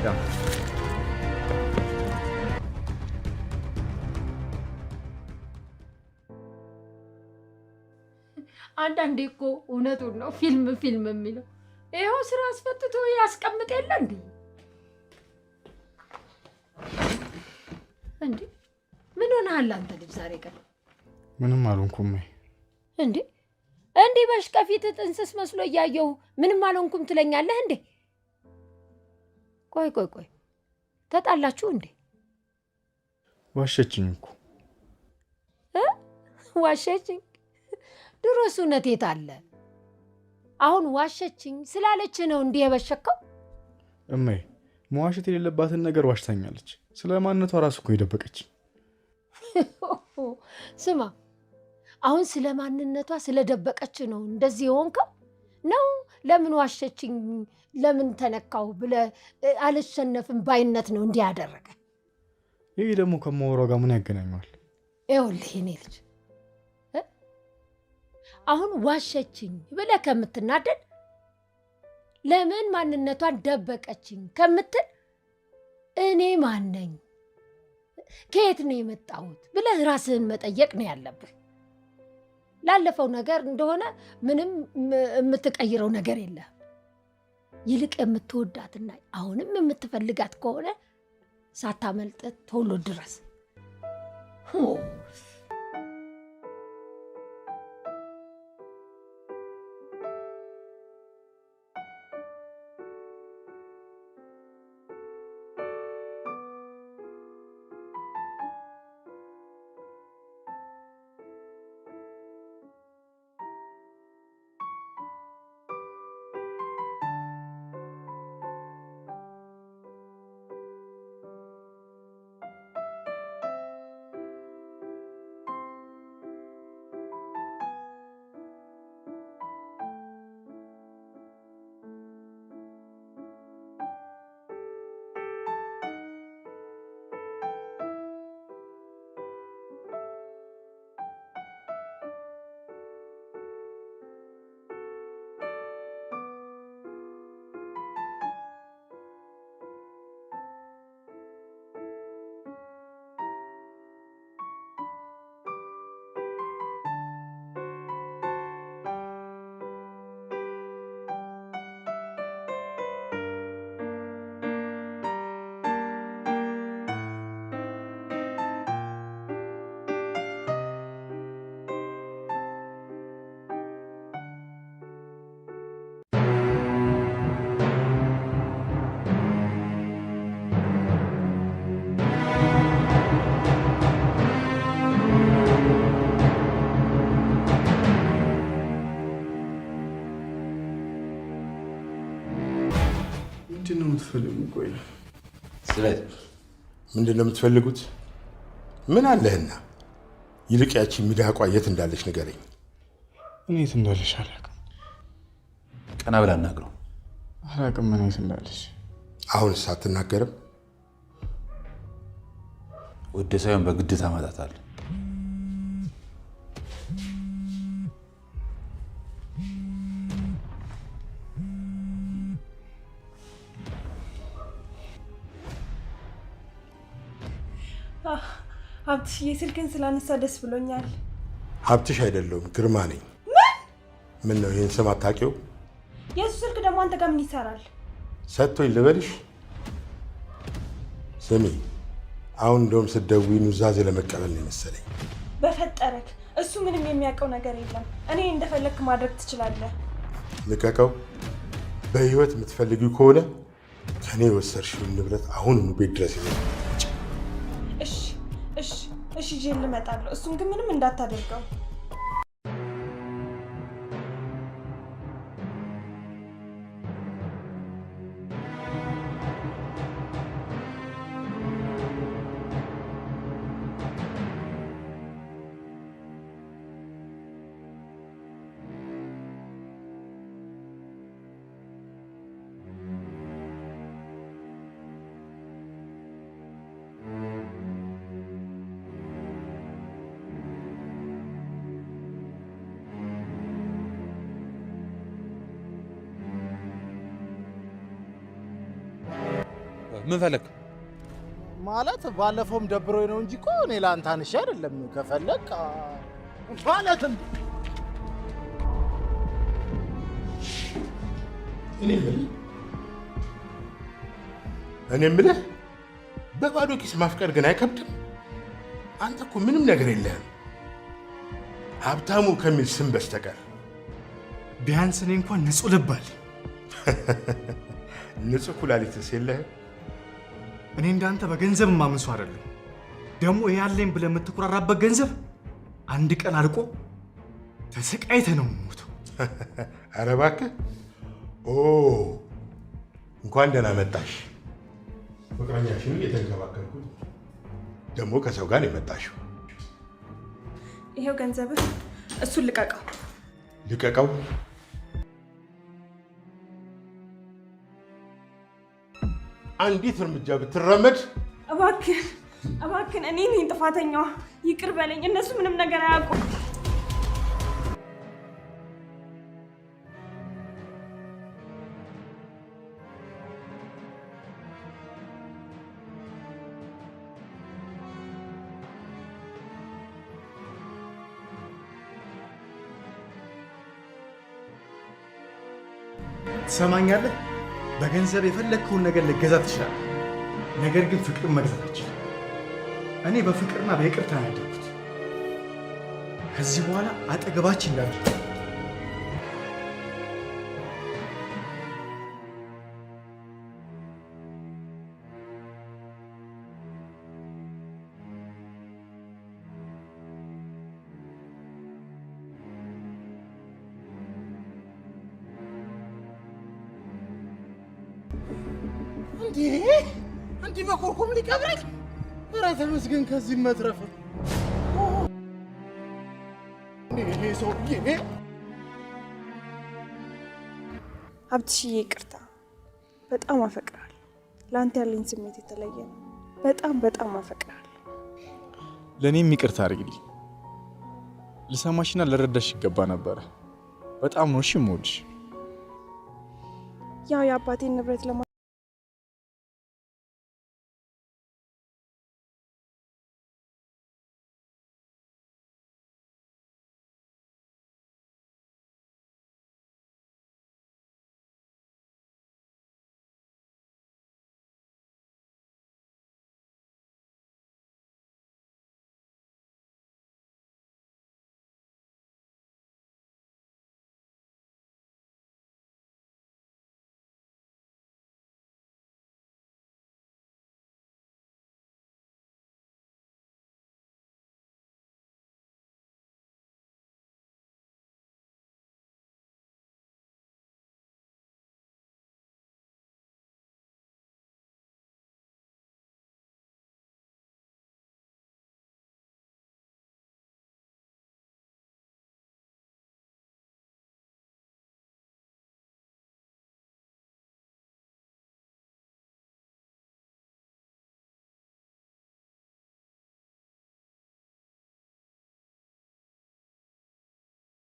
ያው አንዳንዴ እኮ እውነቱን ነው ፊልም የሚለው ይኸው ስራ አስፈትቶ ያስቀምጥ የለ እንዴ? እንዴ ምን ሆነሃል አንተ ልጅ ዛሬ ቀን? ምንም አልሆንኩም። እንዴ እንዲህ በሽቀፊት ጥንስስ መስሎ እያየሁ ምንም አልሆንኩም ትለኛለህ እንዴ? ቆይ ተጣላችሁ እንዴ? ዋሸችኝ እኮ። ዋሸችኝ? ድሮስ እውነት የት አለ? አሁን ዋሸችኝ ስላለች ነው እንዲህ የበሸከው? እማዬ መዋሸት የሌለባትን ነገር ዋሽታኛለች። ስለ ማንነቷ ራሱ እኮ የደበቀች። ስማ አሁን ስለ ማንነቷ ስለደበቀች ነው እንደዚህ የሆንከው ነው? ለምን ዋሸችኝ ለምን ተነካው ብለህ አልሸነፍም ባይነት ነው እንዲህ ያደረገ? ይህ ደግሞ ከማወራው ጋር ምን ያገናኘዋል? ይኸውልህ የኔ ልጅ አሁን ዋሸችኝ ብለህ ከምትናደድ ለምን ማንነቷን ደበቀችኝ ከምትል እኔ ማን ነኝ ከየት ነው የመጣሁት ብለህ ራስህን መጠየቅ ነው ያለብህ። ላለፈው ነገር እንደሆነ ምንም የምትቀይረው ነገር የለህም። ይልቅ የምትወዳትና አሁንም የምትፈልጋት ከሆነ ሳታመልጠት ቶሎ ድረስ። የምትፈልጉ? ቆይ ስለት ምንድን ነው የምትፈልጉት? ምን አለህና? ይልቅ ያቺ ሚዳቋ የት እንዳለች ንገረኝ። እኔ የት እንዳለሽ አላውቅም። ቀና ብላ አናግረው። አላውቅም እኔ የት እንዳለሽ። አሁንስ አትናገርም? ወደ ሳይሆን በግድ ታመጣታለህ። ሀብትሽዬ ስልክን ስላነሳ ደስ ብሎኛል። ሀብትሽ አይደለሁም ግርማ ነኝ። ምን ነው ይህን ስም አታውቂው? የእሱ ስልክ ደግሞ አንተ ጋር ምን ይሰራል? ሰጥቶኝ ልበልሽ? ስሚ፣ አሁን እንደውም ስትደውይ ኑዛዜ ለመቀበል ነው መሰለኝ። በፈጠረክ እሱ ምንም የሚያውቀው ነገር የለም። እኔ እንደፈለግክ ማድረግ ትችላለህ። ልቀቀው። በህይወት የምትፈልጊው ከሆነ ከኔ የወሰድሽውን ንብረት አሁኑኑ ቤት ድረስ ይዘ እሺ ይዤ ልመጣለሁ። እሱን ግን ምንም እንዳታደርገው። ምን ፈለግ? ማለት ባለፈውም ደብሮኝ ነው እንጂ እኮ እኔ ላንተ አንሼ አይደለም። ከፈለክ ማለትም እኔ የምልህ በባዶ ኪስ ማፍቀር ግን አይከብድም? አንተ እኮ ምንም ነገር የለህም ሀብታሙ ከሚል ስም በስተቀር። ቢያንስ እኔ እንኳን ንጹህ ልብ አለኝ። ንጹህ ኩላሊትስ የለህም? እኔ እንዳንተ በገንዘብ ማምን ሰው አይደለም። ደግሞ ያለኝ ብለህ የምትኩራራበት ገንዘብ አንድ ቀን አልቆ ተሰቃይተህ ነው የምሞተው። ኧረ እባክህ። እንኳን ደህና መጣሽ። ፍቅረኛሽን እየተንከባከብኩት ደግሞ ከሰው ጋር ነው የመጣሽው። ይሄው ገንዘብህ፣ እሱን ልቀቀው። ልቀቀው? አንዲት እርምጃ ብትራመድ። እባክህን፣ እኔ ነኝ ጥፋተኛዋ። ይቅር በለኝ። እነሱ ምንም ነገር አያውቁም። ትሰማኛለህ? በገንዘብ የፈለግከውን ነገር ልገዛ ትችላለህ። ነገር ግን ፍቅርን መግዛት አትችልም። እኔ በፍቅርና በይቅርታ ነው ያደረኩት። ከዚህ በኋላ አጠገባችን እንዳለ እንዲህ በኮርኩም ሊቀብረኝ። ኧረ ተመስገን ከዚህ መትረፍ። ይሄ ሰውዬ ሀብትሽዬ ይቅርታ። በጣም አፈቅርሃለሁ። ለአንተ ያለኝ ስሜት የተለየ ነው። በጣም አፈቅርሃለሁ። ለእኔም ይቅርታ አድርግልኝ። ልሰማሽና ልረዳሽ ይገባ ነበረ። በጣም ነው እሺ የምወድሽ። ያው የአባቴን ንብረት